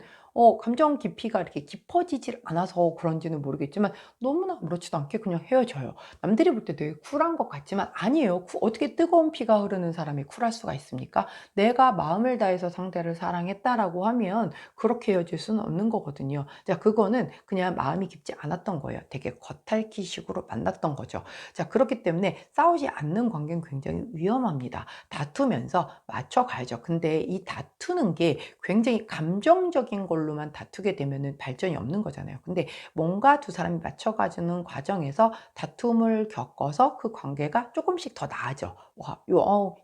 감정 깊이가 이렇게 깊어지질 않아서 그런지는 모르겠지만 너무나 아무렇지도 않게 그냥 헤어져요. 남들이 볼 때 되게 쿨한 것 같지만 아니에요. 어떻게 뜨거운 피가 흐르는 사람이 쿨할 수가 있습니까? 내가 마음을 다해서 상대를 사랑했다라고 하면 그렇게 헤어질 수는 없는 거거든요. 자, 그거는 그냥 마음이 깊지 않았던 거예요. 되게 겉핥기식으로 만났던 거죠. 자, 그렇기 때문에 싸우지 않는 관계는 굉장히 위험합니다. 다투면서 맞춰가야죠. 근데 이 다투는 게 굉장히 감정적인 걸로만 다투게 되면은 발전이 없는 거잖아요. 근데 뭔가 두 사람이 맞춰가주는 과정에서 다툼을 겪어서 그 관계가 조금씩 더 나아져. 와,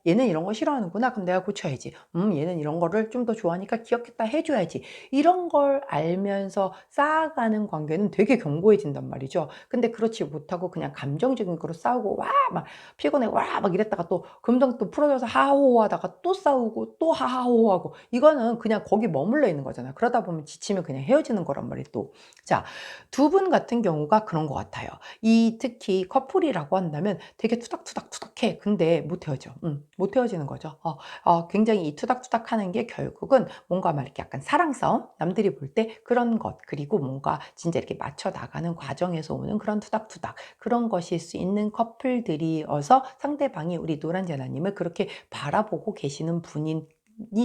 얘는 이런 거 싫어하는구나. 그럼 내가 고쳐야지. 얘는 이런 거를 좀 더 좋아하니까 귀엽겠다 해줘야지. 이런 걸 알면서 쌓아가는 관계는 되게 견고해진단 말이죠. 근데 그렇지 못하고 그냥 감정적인 거로 싸우고 와, 막 피곤해, 와, 막 이랬다가 또 금방 또 풀어져서 하하호호 하다가 또 싸우고 또 하하호호 하고, 이거는 그냥 거기 머물러 있는 거잖아요. 그러다 보면 지치면 그냥 헤어지는 거란 말이에요, 또. 자, 두 분 같은 경우가 그런 것 같아요. 특히 커플이라고 한다면 되게 투닥투닥투닥해. 근데 못 헤어져. 못 헤어지는 거죠. 굉장히 이 투닥투닥 하는 게 결국은 뭔가 막 이렇게 약간 사랑 싸움? 남들이 볼 때 그런 것. 그리고 뭔가 진짜 이렇게 맞춰 나가는 과정에서 오는 그런 투닥투닥. 그런 것일 수 있는 커플들이어서 상대방이 우리 노란재나님을 그렇게 바라보고 계시는 분인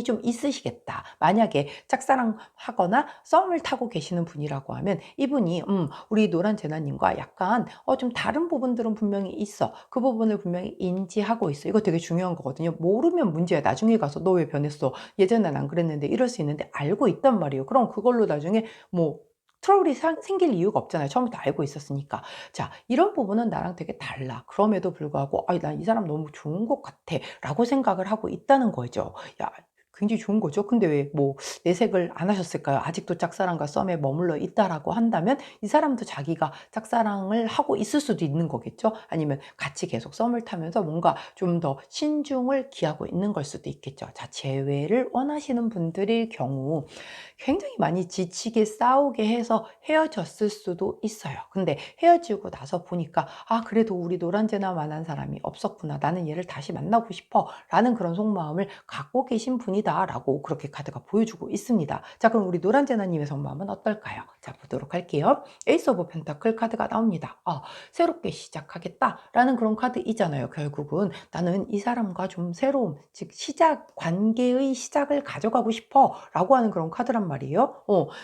좀 있으시겠다. 만약에 짝사랑하거나 썸을 타고 계시는 분이라고 하면 이분이 우리 노란 제나님과 약간 좀 다른 부분들은 분명히 있어. 그 부분을 분명히 인지하고 있어. 이거 되게 중요한 거거든요. 모르면 문제야. 나중에 가서 너 왜 변했어? 예전엔 안 그랬는데 이럴 수 있는데 알고 있단 말이에요. 그럼 그걸로 나중에 뭐 트러블이 생길 이유가 없잖아요. 처음부터 알고 있었으니까. 자, 이런 부분은 나랑 되게 달라. 그럼에도 불구하고 난 이 사람 너무 좋은 것 같아 라고 생각을 하고 있다는 거죠. 야, 굉장히 좋은 거죠. 근데 왜 뭐 내색을 안 하셨을까요? 아직도 짝사랑과 썸에 머물러 있다라고 한다면 이 사람도 자기가 짝사랑을 하고 있을 수도 있는 거겠죠. 아니면 같이 계속 썸을 타면서 뭔가 좀 더 신중을 기하고 있는 걸 수도 있겠죠. 자, 재회를 원하시는 분들일 경우 굉장히 많이 지치게 싸우게 해서 헤어졌을 수도 있어요. 근데 헤어지고 나서 보니까 그래도 우리 노란재나만한 사람이 없었구나. 나는 얘를 다시 만나고 싶어. 라는 그런 속마음을 갖고 계신 분이다. 라고 그렇게 카드가 보여주고 있습니다. 자, 그럼 우리 노란재나님의 속마음은 어떨까요? 자, 보도록 할게요. 에이스 오브 펜타클 카드가 나옵니다. 새롭게 시작하겠다. 라는 그런 카드이잖아요. 결국은 나는 이 사람과 좀 새로운, 즉 관계의 시작을 가져가고 싶어. 라고 하는 그런 카드란 말이에요.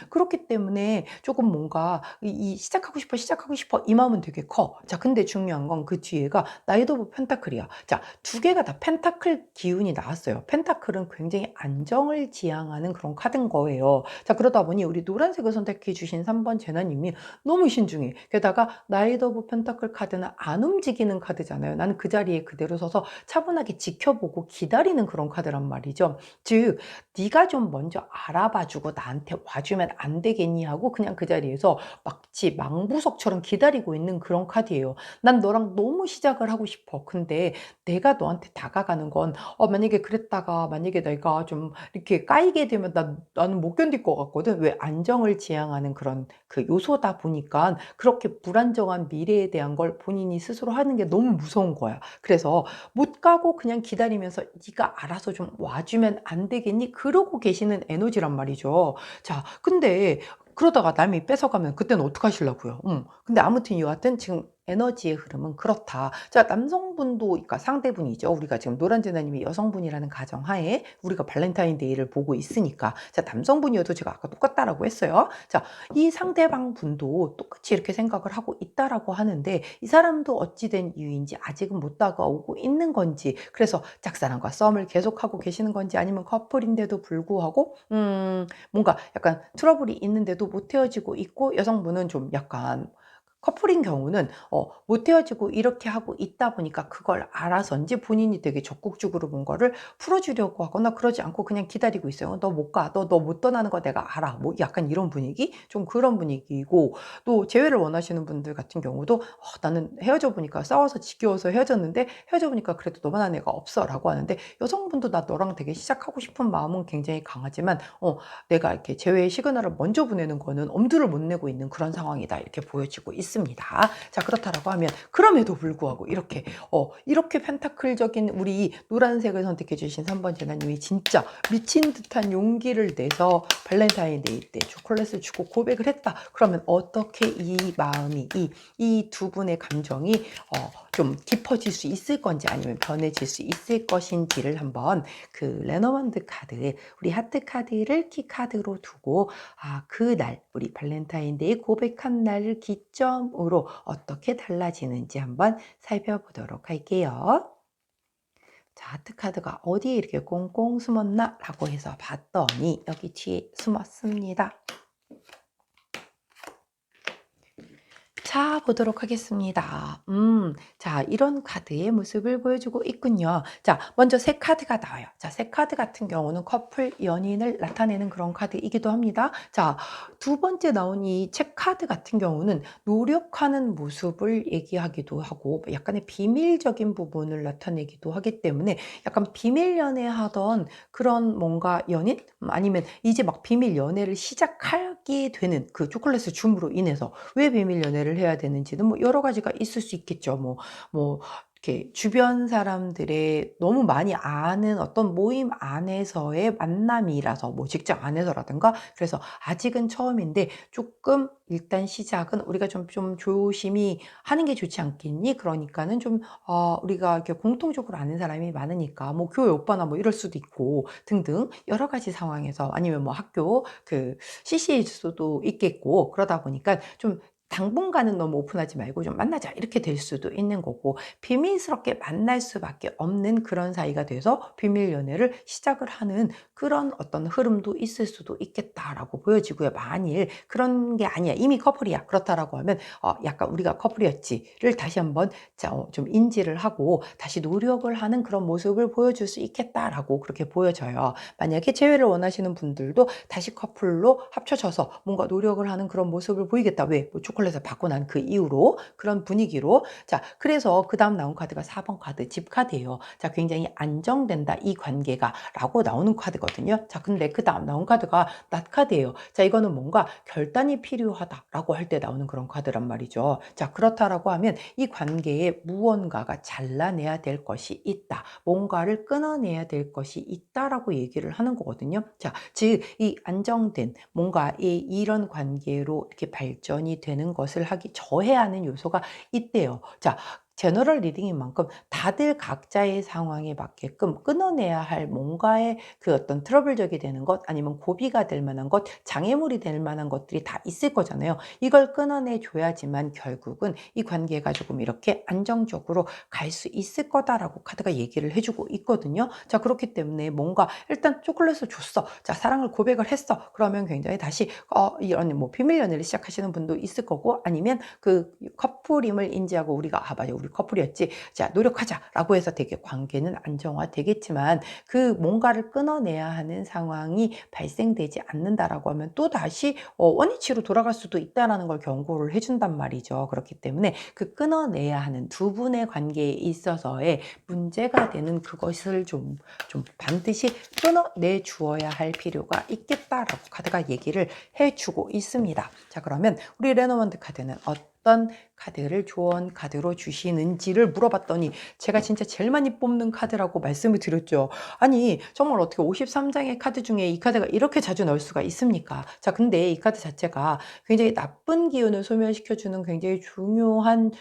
그렇기 때문에 조금 뭔가 시작하고 싶어 이 마음은 되게 커. 자, 근데 중요한 건 그 뒤에가 나이트 오브 펜타클이야. 자, 두 개가 다 펜타클 기운이 나왔어요. 펜타클은 굉장히 안정을 지향하는 그런 카드인 거예요. 자, 그러다 보니 우리 노란색을 선택해 주신 3번 제나님이 너무 신중해. 게다가 나이트 오브 펜타클 카드는 안 움직이는 카드잖아요. 나는 그 자리에 그대로 서서 차분하게 지켜보고 기다리는 그런 카드란 말이죠. 즉 네가 좀 먼저 알아봐주고 나한테 와주면 안 되겠니 하고 그냥 그 자리에서 마치 망부석처럼 기다리고 있는 그런 카드예요. 난 너랑 너무 시작을 하고 싶어. 근데 내가 너한테 다가가는 건 만약에 그랬다가 만약에 내가 좀 이렇게 까이게 되면 나는 못 견딜 것 같거든. 왜 안정을 지향하는 그런 그 요소다 보니까 그렇게 불안정한 미래에 대한 걸 본인이 스스로 하는 게 너무 무서운 거야. 그래서 못 가고 그냥 기다리면서 네가 알아서 좀 와주면 안 되겠니? 그러고 계시는 에너지란 말이죠. 자, 근데 그러다가 남이 뺏어가면 그때는 어떡하시려고요? 근데 아무튼 여하튼 지금 에너지의 흐름은 그렇다. 자, 남성분도, 그러니까 상대분이죠. 우리가 지금 노란재나님이 여성분이라는 가정하에 우리가 발렌타인데이를 보고 있으니까. 자, 남성분이어도 제가 아까 똑같다라고 했어요. 자, 이 상대방 분도 똑같이 이렇게 생각을 하고 있다라고 하는데 이 사람도 어찌된 이유인지 아직은 못 다가오고 있는 건지, 그래서 짝사랑과 썸을 계속하고 계시는 건지, 아니면 커플인데도 불구하고 뭔가 약간 트러블이 있는데도 못 헤어지고 있고, 여성분은 좀 약간 커플인 경우는 못 헤어지고 이렇게 하고 있다 보니까 그걸 알아서인지 본인이 되게 적극적으로 뭔가를 풀어주려고 하거나 그러지 않고 그냥 기다리고 있어요. 너 못 가. 너 못 떠나는 거 내가 알아. 뭐 약간 이런 분위기? 좀 그런 분위기고, 또 재회를 원하시는 분들 같은 경우도 나는 헤어져 보니까 싸워서 지겨워서 헤어졌는데 헤어져 보니까 그래도 너만한 애가 없어 라고 하는데, 여성분도 나 너랑 되게 시작하고 싶은 마음은 굉장히 강하지만 내가 이렇게 재회의 시그널을 먼저 보내는 거는 엄두를 못 내고 있는 그런 상황이다. 이렇게 보여지고 있습니다. 자, 그렇다라고 하면 그럼에도 불구하고 이렇게 펜타클적인 우리 노란색을 선택해 주신 3번 제나님이 진짜 미친 듯한 용기를 내서 발렌타인데이 때 초콜릿을 주고 고백을 했다. 그러면 어떻게 이 마음이 이 두 분의 감정이 좀 깊어질 수 있을 건지 아니면 변해질 수 있을 것인지를 한번 그 레너먼드 카드, 우리 하트 카드를 키 카드로 두고 그날 우리 발렌타인데이 고백한 날을 기점으로 어떻게 달라지는지 한번 살펴보도록 할게요. 자, 하트 카드가 어디에 이렇게 꽁꽁 숨었나 라고 해서 봤더니 여기 뒤에 숨었습니다. 자, 보도록 하겠습니다. 자, 이런 카드의 모습을 보여주고 있군요. 자, 먼저 새 카드가 나와요. 자, 새 카드 같은 경우는 커플, 연인을 나타내는 그런 카드이기도 합니다. 자, 두 번째 나온 이 책 카드 같은 경우는 노력하는 모습을 얘기하기도 하고 약간의 비밀적인 부분을 나타내기도 하기 때문에 약간 비밀 연애하던 그런 뭔가 연인? 아니면 이제 막 비밀 연애를 시작하게 되는 그 초콜릿을 줌으로 인해서 왜 비밀 연애를 해야 되는지는 뭐 여러 가지가 있을 수 있겠죠. 뭐 이렇게 주변 사람들의 너무 많이 아는 어떤 모임 안에서의 만남이라서 뭐 직장 안에서라든가 그래서 아직은 처음인데 조금 일단 시작은 우리가 좀 조심히 하는 게 좋지 않겠니? 그러니까는 좀 우리가 이렇게 공통적으로 아는 사람이 많으니까 뭐 교회 오빠나 뭐 이럴 수도 있고 등등 여러 가지 상황에서 아니면 뭐 학교 그 CC일 수도 있겠고 그러다 보니까 좀 당분간은 너무 오픈하지 말고 좀 만나자 이렇게 될 수도 있는 거고 비밀스럽게 만날 수밖에 없는 그런 사이가 돼서 비밀 연애를 시작을 하는 그런 어떤 흐름도 있을 수도 있겠다라고 보여지고요. 만일 그런 게 아니야. 이미 커플이야. 그렇다라고 하면 약간 우리가 커플이었지를 다시 한번 좀 인지를 하고 다시 노력을 하는 그런 모습을 보여줄 수 있겠다라고 그렇게 보여져요. 만약에 재회를 원하시는 분들도 다시 커플로 합쳐져서 뭔가 노력을 하는 그런 모습을 보이겠다. 왜? 뭐 초콜릿을 받고 난 그 이후로 그런 분위기로 자, 그래서 그다음 나온 카드가 4번 카드, 집 카드예요. 자, 굉장히 안정된다, 이 관계가 라고 나오는 카드거든요. 자, 근데 그다음 나온 카드가 낫 카드예요. 자, 이거는 뭔가 결단이 필요하다라고 할 때 나오는 그런 카드란 말이죠. 자, 그렇다라고 하면 이 관계에 무언가가 잘라내야 될 것이 있다. 뭔가를 끊어내야 될 것이 있다라고 얘기를 하는 거거든요. 자, 즉, 이 안정된 뭔가 이런 관계로 이렇게 발전이 되는 것을 하기 저해하는 요소가 있대요. 자, 제너럴 리딩인 만큼 다들 각자의 상황에 맞게끔 끊어내야 할 뭔가의 그 어떤 트러블적이 되는 것 아니면 고비가 될 만한 것, 장애물이 될 만한 것들이 다 있을 거잖아요. 이걸 끊어내 줘야지만 결국은 이 관계가 조금 이렇게 안정적으로 갈 수 있을 거다라고 카드가 얘기를 해주고 있거든요. 자, 그렇기 때문에 뭔가 일단 초콜릿을 줬어. 자, 사랑을 고백을 했어. 그러면 굉장히 다시 이런 뭐 비밀 연애를 시작하시는 분도 있을 거고 아니면 그 커플임을 인지하고 우리가 맞아 우리 커플이었지. 자, 노력하자라고 해서 되게 관계는 안정화되겠지만 그 뭔가를 끊어내야 하는 상황이 발생되지 않는다라고 하면 또다시 원위치로 돌아갈 수도 있다라는 걸 경고를 해준단 말이죠. 그렇기 때문에 그 끊어내야 하는 두 분의 관계에 있어서의 문제가 되는 그것을 좀 반드시 끊어내 주어야 할 필요가 있겠다라고 카드가 얘기를 해주고 있습니다. 자, 그러면 우리 레노먼트 카드는 어떤 카드를 조언 카드로 주시는지를 물어봤더니 제가 진짜 제일 많이 뽑는 카드라고 말씀을 드렸죠. 아니 정말 어떻게 53장의 카드 중에 이 카드가 이렇게 자주 나올 수가 있습니까? 자, 근데 이 카드 자체가 굉장히 나쁜 기운을 소멸시켜주는 굉장히 중요한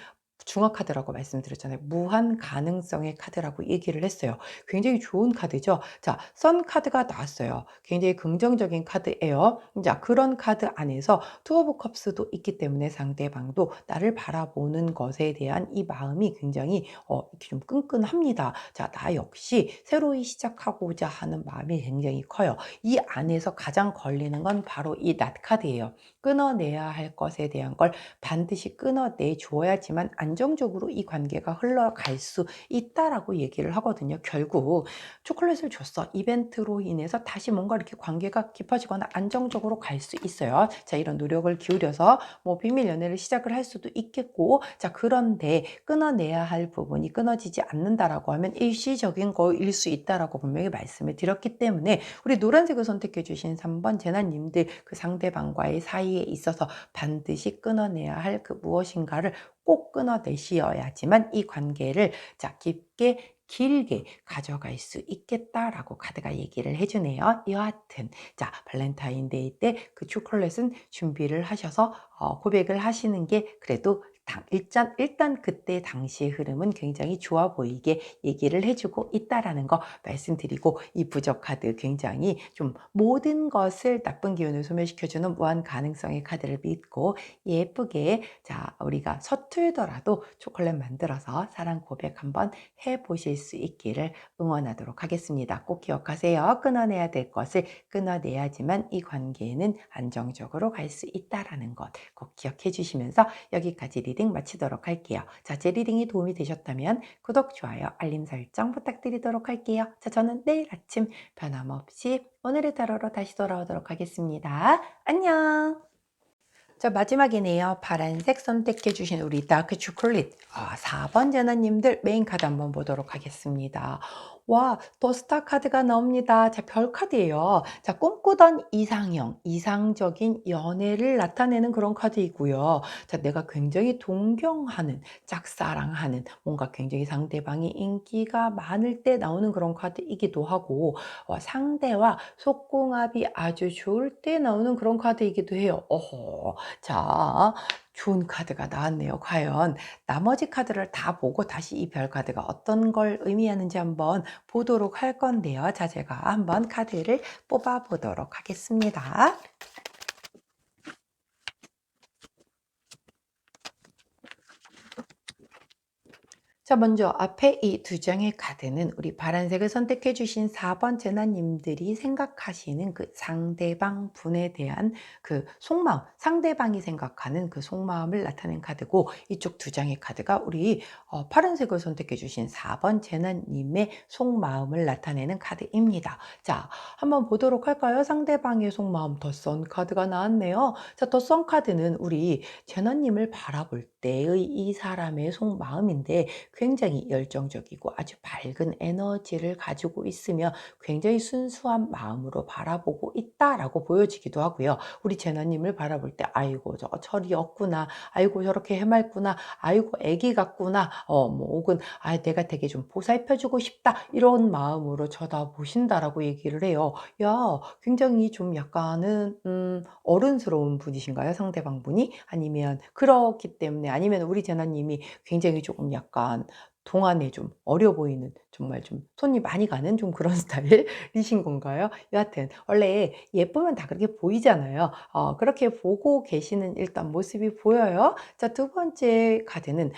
중화 카드라고 말씀드렸잖아요. 무한 가능성의 카드라고 얘기를 했어요. 굉장히 좋은 카드죠. 자, 선 카드가 나왔어요. 굉장히 긍정적인 카드예요. 자, 그런 카드 안에서 투 오브 컵스도 있기 때문에 상대방도 나를 바라보는 것에 대한 이 마음이 굉장히 이렇게 좀 끈끈합니다. 자, 나 역시 새로이 시작하고자 하는 마음이 굉장히 커요. 이 안에서 가장 걸리는 건 바로 이 낫 카드예요. 끊어내야 할 것에 대한 걸 반드시 끊어내 줘야지만 안정적으로 이 관계가 흘러갈 수 있다라고 얘기를 하거든요. 결국 초콜릿을 줬어. 이벤트로 인해서 다시 뭔가 이렇게 관계가 깊어지거나 안정적으로 갈 수 있어요. 자, 이런 노력을 기울여서 뭐 비밀 연애를 시작을 할 수도 있겠고, 자, 그런데 끊어내야 할 부분이 끊어지지 않는다라고 하면 일시적인 거일 수 있다라고 분명히 말씀을 드렸기 때문에 우리 노란색을 선택해 주신 3번 제나님들 그 상대방과의 사이에 있어서 반드시 끊어내야 할 그 무엇인가를 꼭 끊어내셔야지만 이 관계를 자, 깊게 길게 가져갈 수 있겠다라고 카드가 얘기를 해주네요. 여하튼 자, 발렌타인데이 때 그 초콜릿은 준비를 하셔서 고백을 하시는 게 그래도 일단 그때 당시의 흐름은 굉장히 좋아 보이게 얘기를 해주고 있다라는 거 말씀드리고 이 부적 카드 굉장히 좀 모든 것을 나쁜 기운을 소멸시켜주는 무한 가능성의 카드를 믿고 예쁘게 자, 우리가 서툴더라도 초콜릿 만들어서 사랑 고백 한번 해보실 수 있기를 응원하도록 하겠습니다. 꼭 기억하세요. 끊어내야 될 것을 끊어내야지만 이 관계는 안정적으로 갈 수 있다라는 것 꼭 기억해 주시면서 여기까지 리딩 마치도록 할게요. 자, 제 리딩이 도움이 되셨다면 구독, 좋아요, 알림 설정 부탁드리도록 할게요. 자, 저는 내일 아침 변함없이 오늘의 타로로 다시 돌아오도록 하겠습니다. 안녕! 자, 마지막이네요. 파란색 선택해 주신 우리 다크 초콜릿 4번 제나님들 메인 카드 한번 보도록 하겠습니다. 와, 더 스타 카드가 나옵니다. 자, 별 카드예요. 자, 꿈꾸던 이상형, 이상적인 연애를 나타내는 그런 카드이고요. 자, 내가 굉장히 동경하는, 짝사랑하는, 뭔가 굉장히 상대방이 인기가 많을 때 나오는 그런 카드이기도 하고, 상대와 속궁합이 아주 좋을 때 나오는 그런 카드이기도 해요. 어허, 자, 좋은 카드가 나왔네요. 과연 나머지 카드를 다 보고 다시 이 별 카드가 어떤 걸 의미하는지 한번 보도록 할 건데요. 자, 제가 한번 카드를 뽑아 보도록 하겠습니다. 자, 먼저 앞에 이 두 장의 카드는 우리 파란색을 선택해 주신 4번 제나님들이 생각하시는 그 상대방 분에 대한 그 속마음, 상대방이 생각하는 그 속마음을 나타낸 카드고, 이쪽 두 장의 카드가 우리 파란색을 선택해 주신 4번 제나님의 속마음을 나타내는 카드입니다. 자, 한번 보도록 할까요? 상대방의 속마음 더 선 카드가 나왔네요. 자, 더 선 카드는 우리 제나님을 바라볼 때의 이 사람의 속마음인데, 굉장히 열정적이고 아주 밝은 에너지를 가지고 있으며 굉장히 순수한 마음으로 바라보고 있다라고 보여지기도 하고요. 우리 제나님을 바라볼 때 아이고 저거 철이 없구나, 아이고 저렇게 해맑구나, 아이고 애기 같구나, 뭐 혹은 내가 되게 좀 보살펴주고 싶다, 이런 마음으로 쳐다보신다라고 얘기를 해요. 야, 굉장히 좀 약간은 어른스러운 분이신가요? 상대방 분이? 아니면 그렇기 때문에, 아니면 우리 제나님이 굉장히 조금 약간 동안에 좀 어려 보이는, 정말 좀 손이 많이 가는 좀 그런 스타일이신 건가요? 여하튼 원래 예쁘면 다 그렇게 보이잖아요. 그렇게 보고 계시는 일단 모습이 보여요. 자, 두 번째 카드는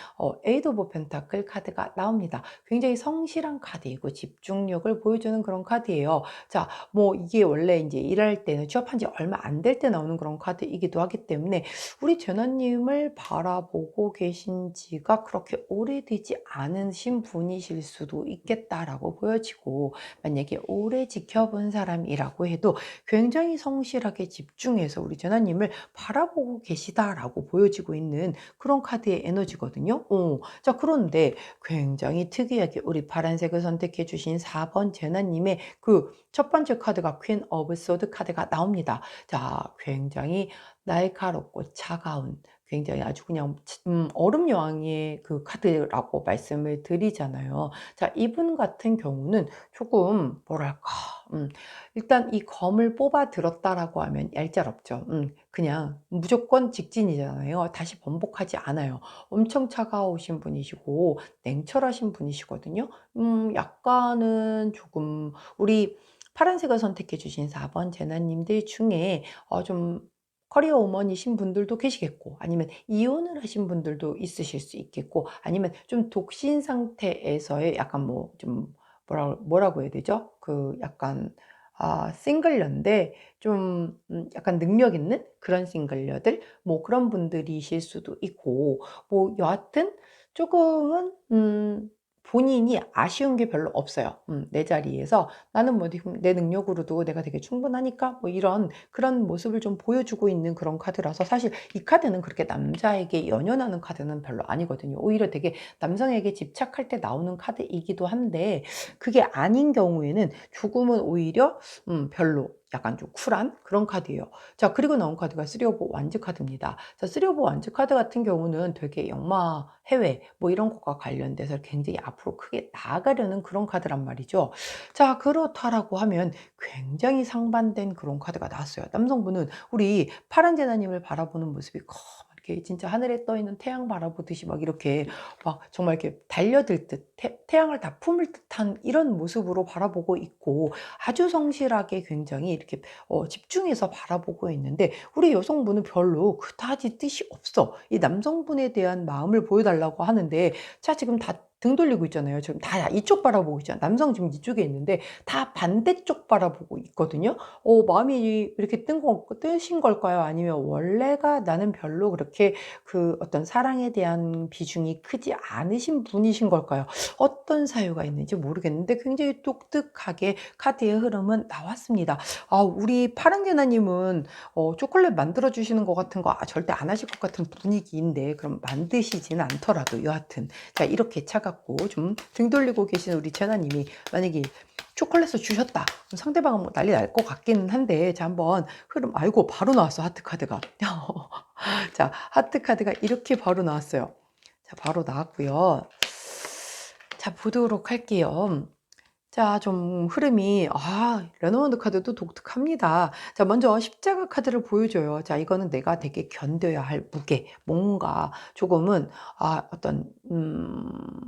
에이드 오브 펜타클 카드가 나옵니다. 굉장히 성실한 카드이고 집중력을 보여주는 그런 카드예요. 자, 뭐 이게 원래 이제 일할 때는, 취업한 지 얼마 안 될 때 나오는 그런 카드이기도 하기 때문에 우리 제너님을 바라보고 계신 지가 그렇게 오래되지 않으신 분이실 수도 있겠다라고 보여지고, 만약에 오래 지켜본 사람이라고 해도 굉장히 성실하게 집중해서 우리 제너님을 바라보고 계시다라고 보여지고 있는 그런 카드의 에너지거든요. 자, 그런데 굉장히 특이하게 우리 파란색을 선택해 주신 4번 제너님의 그 첫 번째 카드가 퀸 오브 소드 카드가 나옵니다. 자, 굉장히 날카롭고 차가운, 굉장히 아주 그냥 얼음 여왕의 그 카드라고 말씀을 드리잖아요. 자, 이분 같은 경우는 조금 뭐랄까, 일단 이 검을 뽑아 들었다라고 하면 얄짤없죠. 그냥 무조건 직진이잖아요. 다시 번복하지 않아요. 엄청 차가우신 분이시고 냉철하신 분이시거든요. 약간은 조금 우리 파란색을 선택해 주신 4번 제나님들 중에 좀 커리어 우먼이신 분들도 계시겠고, 아니면 이혼을 하신 분들도 있으실 수 있겠고, 아니면 좀 독신 상태에서의 약간 뭐 좀 뭐라고 해야 되죠? 그 약간 싱글녀인데 좀 약간 능력 있는 그런 싱글녀들, 뭐 그런 분들이실 수도 있고, 뭐 여하튼 조금은 본인이 아쉬운 게 별로 없어요. 내 자리에서 나는 뭐 내 능력으로도 내가 되게 충분하니까, 뭐 이런 그런 모습을 좀 보여주고 있는 그런 카드라서, 사실 이 카드는 그렇게 남자에게 연연하는 카드는 별로 아니거든요. 오히려 되게 남성에게 집착할 때 나오는 카드이기도 한데, 그게 아닌 경우에는 조금은 오히려 별로 약간 좀 쿨한 그런 카드예요. 자, 그리고 나온 카드가 쓰리 오브 완즈 카드입니다. 자, 쓰리 오브 완즈 카드 같은 경우는 되게 영마, 해외 뭐 이런 것과 관련돼서 굉장히 앞으로 크게 나아가려는 그런 카드란 말이죠. 자, 그렇다라고 하면 굉장히 상반된 그런 카드가 나왔어요. 남성분은 우리 파란 제나님을 바라보는 모습이 이렇게 진짜 하늘에 떠 있는 태양 바라보듯이 막 이렇게 막 정말 이렇게 달려들 듯, 태양을 다 품을 듯한 이런 모습으로 바라보고 있고, 아주 성실하게 굉장히 이렇게 집중해서 바라보고 있는데, 우리 여성분은 별로 그다지 뜻이 없어. 이 남성분에 대한 마음을 보여달라고 하는데, 자, 지금 다 등 돌리고 있잖아요. 지금 다 이쪽 바라보고 있잖아요. 남성 지금 이쪽에 있는데 다 반대쪽 바라보고 있거든요. 마음이 이렇게 뜨신 걸까요? 아니면 원래가 나는 별로 그렇게 그 어떤 사랑에 대한 비중이 크지 않으신 분이신 걸까요? 어떤 사유가 있는지 모르겠는데 굉장히 독특하게 카드의 흐름은 나왔습니다. 우리 파랑제나님은 초콜릿 만들어 주시는 것 같은 거 절대 안 하실 것 같은 분위기인데 그럼 만드시지는 않더라도 여하튼 자 이렇게 차갑고 좀 등 돌리고 계신 우리 제나님이 만약에 초콜릿을 주셨다. 그럼 상대방은 뭐 난리 날 것 같기는 한데 자 한번 흐름 아이고 바로 나왔어 하트 카드가. 자 하트 카드가 이렇게 바로 나왔어요. 자 바로 나왔고요. 자 보도록 할게요. 자, 좀 흐름이 레노먼드 카드도 독특합니다. 자, 먼저 십자가 카드를 보여줘요. 자, 이거는 내가 되게 견뎌야 할 무게, 뭔가 조금은 어떤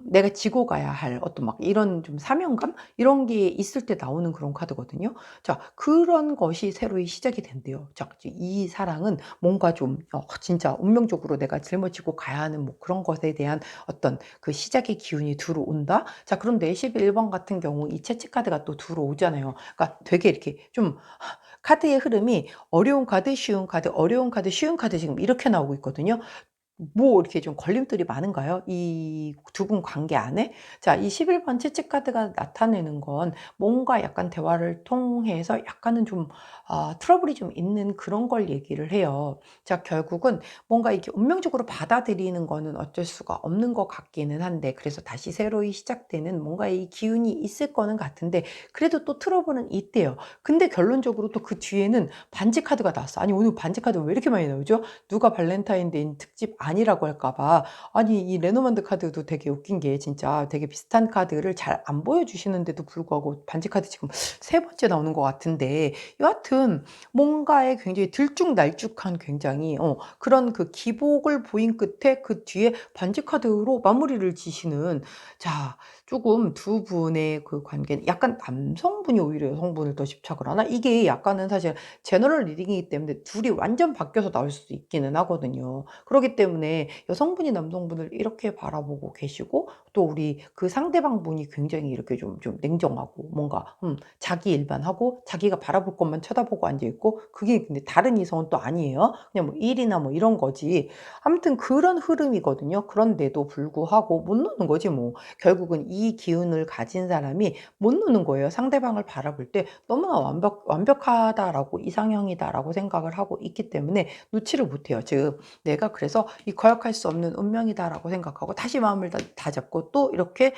내가 지고 가야 할 어떤 막 이런 좀 사명감 이런 게 있을 때 나오는 그런 카드거든요. 자, 그런 것이 새로이 시작이 된대요. 자, 이 사랑은 뭔가 좀 진짜 운명적으로 내가 짊어지고 가야 하는 뭐 그런 것에 대한 어떤 그 시작의 기운이 들어온다. 자, 그런데 11번 같은 경우 이 채찍 카드가 또 들어오잖아요. 그러니까 되게 이렇게 좀 카드의 흐름이 어려운 카드, 쉬운 카드, 어려운 카드, 쉬운 카드 지금 이렇게 나오고 있거든요. 뭐 이렇게 좀 걸림돌이 많은가요? 이 두 분 관계 안에? 자, 이 11번 채찍 카드가 나타내는 건 뭔가 약간 대화를 통해서 약간은 좀 트러블이 좀 있는 그런 걸 얘기를 해요. 자, 결국은 뭔가 이렇게 운명적으로 받아들이는 거는 어쩔 수가 없는 것 같기는 한데 그래서 다시 새로이 시작되는 뭔가 이 기운이 있을 거는 같은데 그래도 또 트러블은 있대요. 근데 결론적으로 또 그 뒤에는 반지 카드가 나왔어. 아니 오늘 반지 카드가 왜 이렇게 많이 나오죠? 누가 발렌타인데이 특집 아니라고 할까 봐. 아니 이 레노만드 카드도 되게 웃긴 게 진짜 되게 비슷한 카드를 잘 안 보여주시는데도 불구하고 반지 카드 지금 세 번째 나오는 것 같은데 여하튼 뭔가에 굉장히 들쭉날쭉한 굉장히 그런 그 기복을 보인 끝에 그 뒤에 반지 카드로 마무리를 지시는 자 조금 두 분의 그 관계는 약간 남성분이 오히려 여성분을 더 집착을 하나? 이게 약간은 사실 제너럴 리딩이기 때문에 둘이 완전 바뀌어서 나올 수도 있기는 하거든요. 그렇기 때문에 여성분이 남성분을 이렇게 바라보고 계시고 또 우리 그 상대방 분이 굉장히 이렇게 좀 냉정하고 뭔가 자기 일만 하고 자기가 바라볼 것만 쳐다보고 앉아있고 그게 근데 다른 이성은 또 아니에요. 그냥 뭐 일이나 뭐 이런 거지. 아무튼 그런 흐름이거든요. 그런데도 불구하고 못 노는 거지 뭐. 결국은 이 기운을 가진 사람이 못 노는 거예요. 상대방을 바라볼 때 너무나 완벽하다라고 이상형이다라고 생각을 하고 있기 때문에 놓지를 못해요. 즉 내가 그래서 이 거역할 수 없는 운명이다라고 생각하고 다시 마음을 다잡고 또 이렇게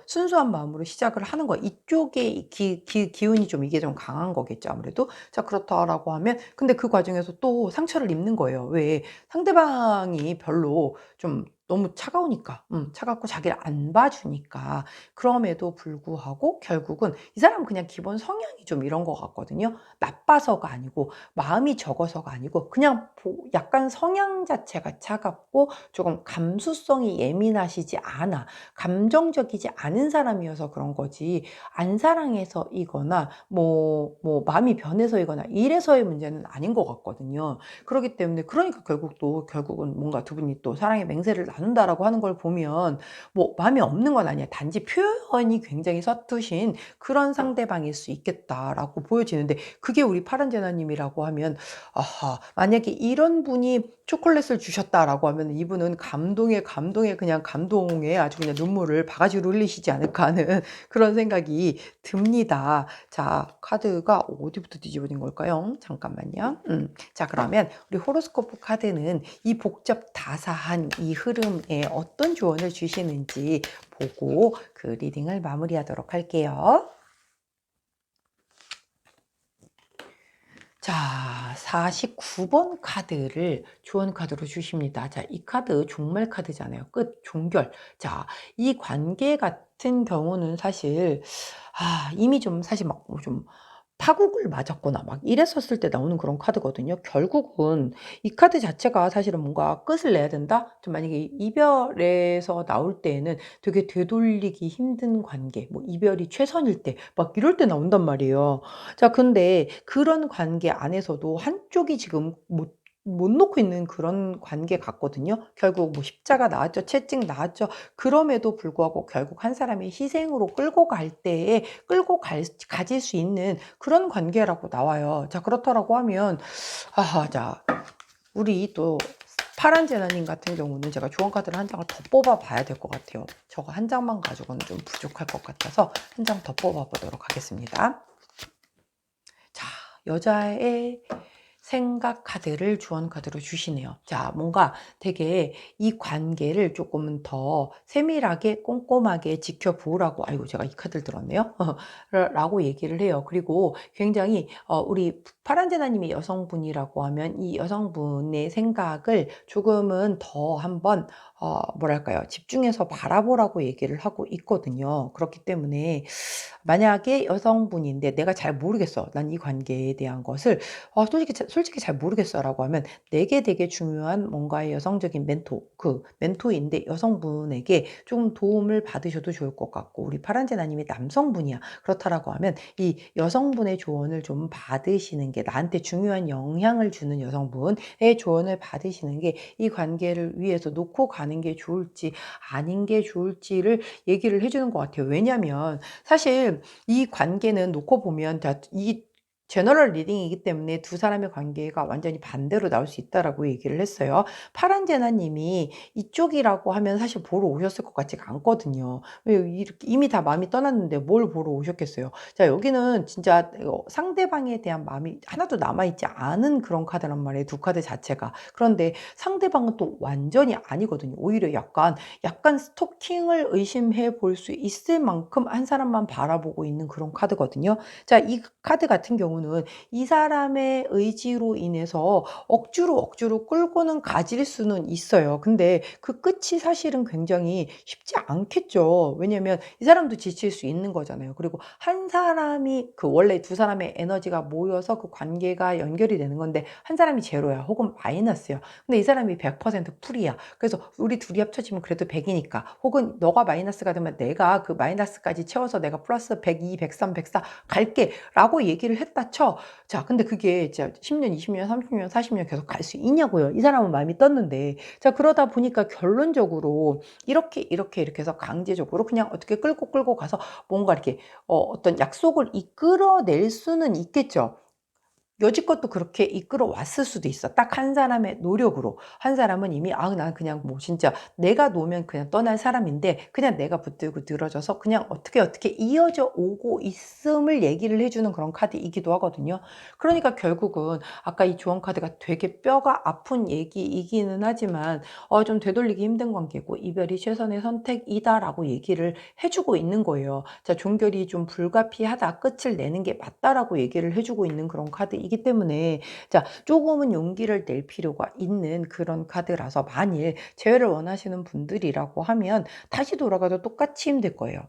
순수한 마음으로 시작을 하는 거예요. 이쪽의 기운이 좀 이게 좀 강한 거겠죠 아무래도. 자 그렇다라고 하면 근데 그 과정에서 또 상처를 입는 거예요. 왜 상대방이 별로 좀 너무 차가우니까 차갑고 자기를 안 봐주니까 그럼에도 불구하고 결국은 이 사람은 그냥 기본 성향이 좀 이런 것 같거든요. 나빠서가 아니고 마음이 적어서가 아니고 그냥 약간 성향 자체가 차갑고 조금 감수성이 예민하시지 않아 감정적이지 않은 사람이어서 그런 거지 안 사랑해서이거나 뭐 마음이 변해서이거나 이래서의 문제는 아닌 것 같거든요. 그렇기 때문에 그러니까 결국은 뭔가 두 분이 또 사랑의 맹세를 나눈다라고 하는 걸 보면 뭐 마음이 없는 건 아니야. 단지 표현이 굉장히 서투신 그런 상대방일 수 있겠다라고 보여지는데 그게 우리 파란제나님이라고 하면 만약에 이런 분이 초콜릿을 주셨다라고 하면 이분은 감동에 그냥 감동에 아주 그냥 눈물을 바가지로 흘리시지 않을까 하는 그런 생각이 듭니다. 자, 카드가 어디부터 뒤집어진 걸까요? 잠깐만요. 자, 그러면 우리 호로스코프 카드는 이 복잡다사한 이 흐름에 어떤 조언을 주시는지 보고 그 리딩을 마무리하도록 할게요. 자, 49번 카드를 조언 카드로 주십니다. 자, 이 카드 종말 카드잖아요. 끝, 종결. 자, 이 관계 같은 경우는 사실 이미 좀 사실 막 좀 파국을 맞았거나 막 이랬었을 때 나오는 그런 카드거든요. 결국은 이 카드 자체가 사실은 뭔가 끝을 내야 된다? 좀 만약에 이별에서 나올 때에는 되게 되돌리기 힘든 관계, 뭐 이별이 최선일 때, 막 이럴 때 나온단 말이에요. 자, 근데 그런 관계 안에서도 한쪽이 지금 못 놓고 있는 그런 관계 같거든요. 결국 뭐 십자가 나왔죠. 채찍 나왔죠. 그럼에도 불구하고 결국 한 사람이 희생으로 끌고 갈 때에 가질 수 있는 그런 관계라고 나와요. 자, 그렇다라고 하면 자, 우리 또 파란 제나님 같은 경우는 제가 조언 카드를 한 장을 더 뽑아 봐야 될 것 같아요. 저거 한 장만 가지고는 좀 부족할 것 같아서 한 장 더 뽑아 보도록 하겠습니다. 자, 여자의 생각 카드를 주원 카드로 주시네요. 자, 뭔가 되게 이 관계를 조금은 더 세밀하게 꼼꼼하게 지켜보라고, 아이고, 제가 이 카드를 들었네요. 라고 얘기를 해요. 그리고 굉장히, 우리 파란제나님이 여성분이라고 하면 이 여성분의 생각을 조금은 더 한번, 뭐랄까요, 집중해서 바라보라고 얘기를 하고 있거든요. 그렇기 때문에 만약에 여성분인데 내가 잘 모르겠어. 난 이 관계에 대한 것을 솔직히 잘 모르겠어라고 하면 내게 되게 중요한 뭔가의 여성적인 멘토인데 여성분에게 좀 도움을 받으셔도 좋을 것 같고, 우리 파란제나님이 남성분이야. 그렇다라고 하면 이 여성분의 조언을 좀 받으시는 게, 나한테 중요한 영향을 주는 여성분의 조언을 받으시는 게 이 관계를 위해서 놓고 가는 게 좋을지 아닌 게 좋을지를 얘기를 해주는 것 같아요. 왜냐하면 사실 이 관계는 놓고 보면 이 제너럴 리딩이기 때문에 두 사람의 관계가 완전히 반대로 나올 수 있다라고 얘기를 했어요. 파란제나님이 이쪽이라고 하면 사실 보러 오셨을 것 같지가 않거든요. 왜 이렇게 이미 다 마음이 떠났는데 뭘 보러 오셨겠어요. 자, 여기는 진짜 상대방에 대한 마음이 하나도 남아있지 않은 그런 카드란 말이에요. 두 카드 자체가. 그런데 상대방은 또 완전히 아니거든요. 오히려 약간 스토킹을 의심해 볼 수 있을 만큼 한 사람만 바라보고 있는 그런 카드거든요. 자, 이 카드 같은 경우는 이 사람의 의지로 인해서 억지로 끌고는 가질 수는 있어요. 근데 그 끝이 사실은 굉장히 쉽지 않겠죠. 왜냐면 이 사람도 지칠 수 있는 거잖아요. 그리고 한 사람이 원래 두 사람의 에너지가 모여서 그 관계가 연결이 되는 건데 한 사람이 제로야 혹은 마이너스야. 근데 이 사람이 100% 풀이야. 그래서 우리 둘이 합쳐지면 그래도 100이니까, 혹은 너가 마이너스가 되면 내가 그 마이너스까지 채워서 내가 플러스 102, 103, 104 갈게 라고 얘기를 했다 쳐. 자, 근데 그게 진짜 10년, 20년, 30년, 40년 계속 갈 수 있냐고요. 이 사람은 마음이 떴는데. 자, 그러다 보니까 결론적으로 이렇게 해서 강제적으로 그냥 어떻게 끌고 가서 뭔가 이렇게 어떤 약속을 이끌어낼 수는 있겠죠. 여지껏도 그렇게 이끌어 왔을 수도 있어. 딱 한 사람의 노력으로. 한 사람은 이미 난 그냥 뭐 진짜 내가 놓으면 그냥 떠날 사람인데 그냥 내가 붙들고 늘어져서 그냥 어떻게 이어져 오고 있음을 얘기를 해주는 그런 카드이기도 하거든요. 그러니까 결국은 아까 이 조언 카드가 되게 뼈가 아픈 얘기이기는 하지만 좀 되돌리기 힘든 관계고 이별이 최선의 선택이다라고 얘기를 해주고 있는 거예요. 자, 종결이 좀 불가피하다, 끝을 내는 게 맞다라고 얘기를 해주고 있는 그런 카드이기 때문에, 자, 조금은 용기를 낼 필요가 있는 그런 카드라서, 만일 재회를 원하시는 분들이라고 하면 다시 돌아가도 똑같이 힘들 거예요.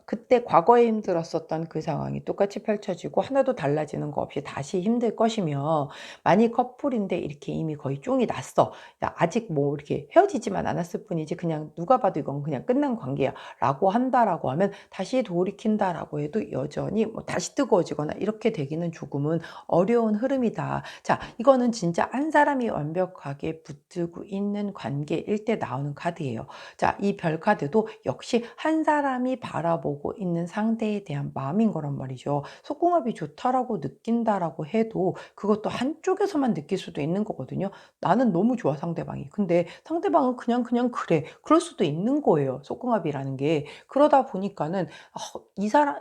그때 과거에 힘들었었던 그 상황이 똑같이 펼쳐지고 하나도 달라지는 거 없이 다시 힘들 것이며, 만일 커플인데 이렇게 이미 거의 쫑이 났어. 야, 아직 뭐 이렇게 헤어지지만 않았을 뿐이지 그냥 누가 봐도 이건 그냥 끝난 관계야 라고 한다라고 하면, 다시 돌이킨다라고 해도 여전히 뭐 다시 뜨거워지거나 이렇게 되기는 조금은 어려운 흐름이다. 자, 이거는 진짜 한 사람이 완벽하게 붙들고 있는 관계일 때 나오는 카드예요. 자, 이 별 카드도 역시 한 사람이 바라보고 있는 상대에 대한 마음인 거란 말이죠. 속궁합이 좋다라고 느낀다라고 해도 그것도 한쪽에서만 느낄 수도 있는 거거든요. 나는 너무 좋아, 상대방이. 근데 상대방은 그냥 그래. 그럴 수도 있는 거예요, 속궁합이라는 게. 그러다 보니까는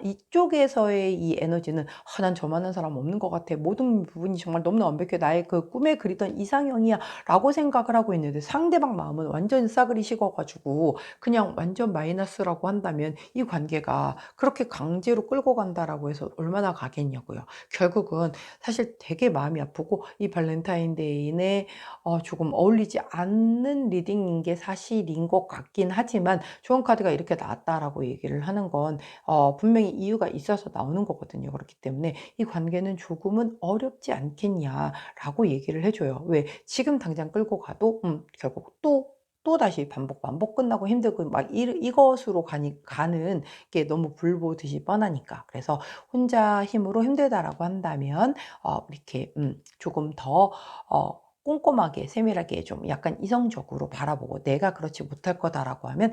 이쪽에서의 이 에너지는 난 저만한 사람 없는 것 같아. 모든 부분이 정말 너무나 완벽해. 나의 그 꿈에 그리던 이상형이야. 라고 생각을 하고 있는데, 상대방 마음은 완전 싸그리 식어가지고 그냥 완전 마이너스라고 한다면 이 관계가 그렇게 강제로 끌고 간다라고 해서 얼마나 가겠냐고요. 결국은 사실 되게 마음이 아프고, 이 발렌타인데이에 조금 어울리지 않는 리딩인 게 사실인 것 같긴 하지만, 좋은 카드가 이렇게 나왔다라고 얘기를 하는 건 분명히 이유가 있어서 나오는 거거든요. 그렇기 때문에 이 관계는 조금은 어렵지 않겠냐라고 얘기를 해줘요. 왜? 지금 당장 끌고 가도 결국 또 다시 반복 끝나고 힘들고 막 이것으로 가는 게 너무 불보듯이 뻔하니까. 그래서 혼자 힘으로 힘들다라고 한다면 이렇게 조금 더 꼼꼼하게 세밀하게 좀 약간 이성적으로 바라보고 내가 그렇지 못할 거다라고 하면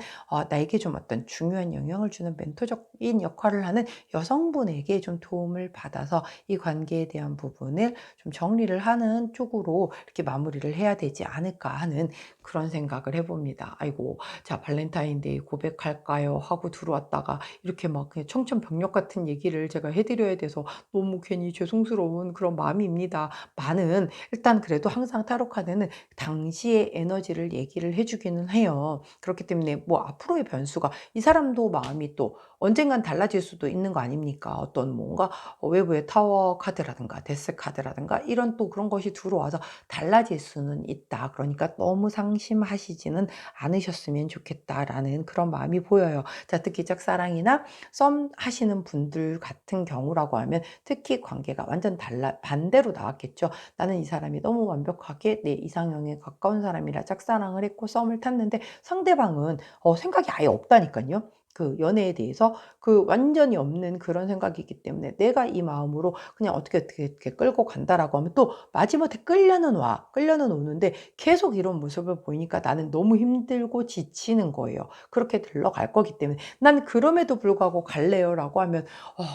나에게 좀 어떤 중요한 영향을 주는 멘토적인 역할을 하는 여성분에게 좀 도움을 받아서 이 관계에 대한 부분을 좀 정리를 하는 쪽으로 이렇게 마무리를 해야 되지 않을까 하는 그런 생각을 해 봅니다. 아이고, 자, 발렌타인데이 고백할까요? 하고 들어왔다가 이렇게 막 그냥 청천벽력 같은 얘기를 제가 해 드려야 돼서 너무 괜히 죄송스러운 그런 마음입니다. 많은 일단 그래도 항상 타로 카드는 당시의 에너지를 얘기를 해 주기는 해요. 그렇기 때문에 뭐 앞으로의 변수가 이 사람도 마음이 또 언젠간 달라질 수도 있는 거 아닙니까? 어떤 뭔가 외부의 타워 카드라든가 데스 카드라든가 이런 또 그런 것이 들어와서 달라질 수는 있다. 그러니까 너무 상심하시지는 않으셨으면 좋겠다라는 그런 마음이 보여요. 자, 특히 짝사랑이나 썸 하시는 분들 같은 경우라고 하면 특히 관계가 완전 반대로 나왔겠죠. 나는 이 사람이 너무 완벽하게 내 이상형에 가까운 사람이라 짝사랑을 했고 썸을 탔는데 상대방은 생각이 아예 없다니까요. 그 연애에 대해서 그 완전히 없는 그런 생각이기 때문에 내가 이 마음으로 그냥 어떻게 이렇게 끌고 간다라고 하면 또 마지못해 끌려는 오는데 계속 이런 모습을 보이니까 나는 너무 힘들고 지치는 거예요. 그렇게 들러갈 거기 때문에 "난 그럼에도 불구하고 갈래요."라고 하면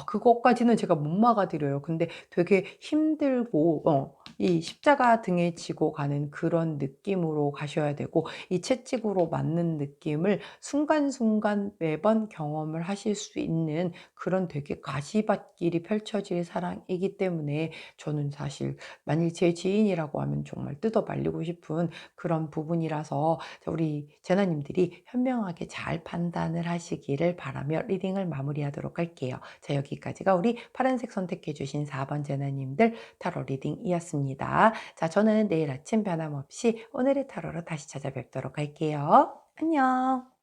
그것까지는 제가 못 막아 드려요. 근데 되게 힘들고 이 십자가 등에 지고 가는 그런 느낌으로 가셔야 되고 이 채찍으로 맞는 느낌을 순간순간 매번 경험을 하실 수 있는 그런 되게 가시밭길이 펼쳐질 사랑이기 때문에 저는 사실 만일 제 지인이라고 하면 정말 뜯어 말리고 싶은 그런 부분이라서 우리 제나님들이 현명하게 잘 판단을 하시기를 바라며 리딩을 마무리하도록 할게요. 자, 여기까지가 우리 파란색 선택해 주신 4번 제나님들 타로 리딩이었습니다. 자, 저는 내일 아침 변함없이 오늘의 타로로 다시 찾아뵙도록 할게요. 안녕.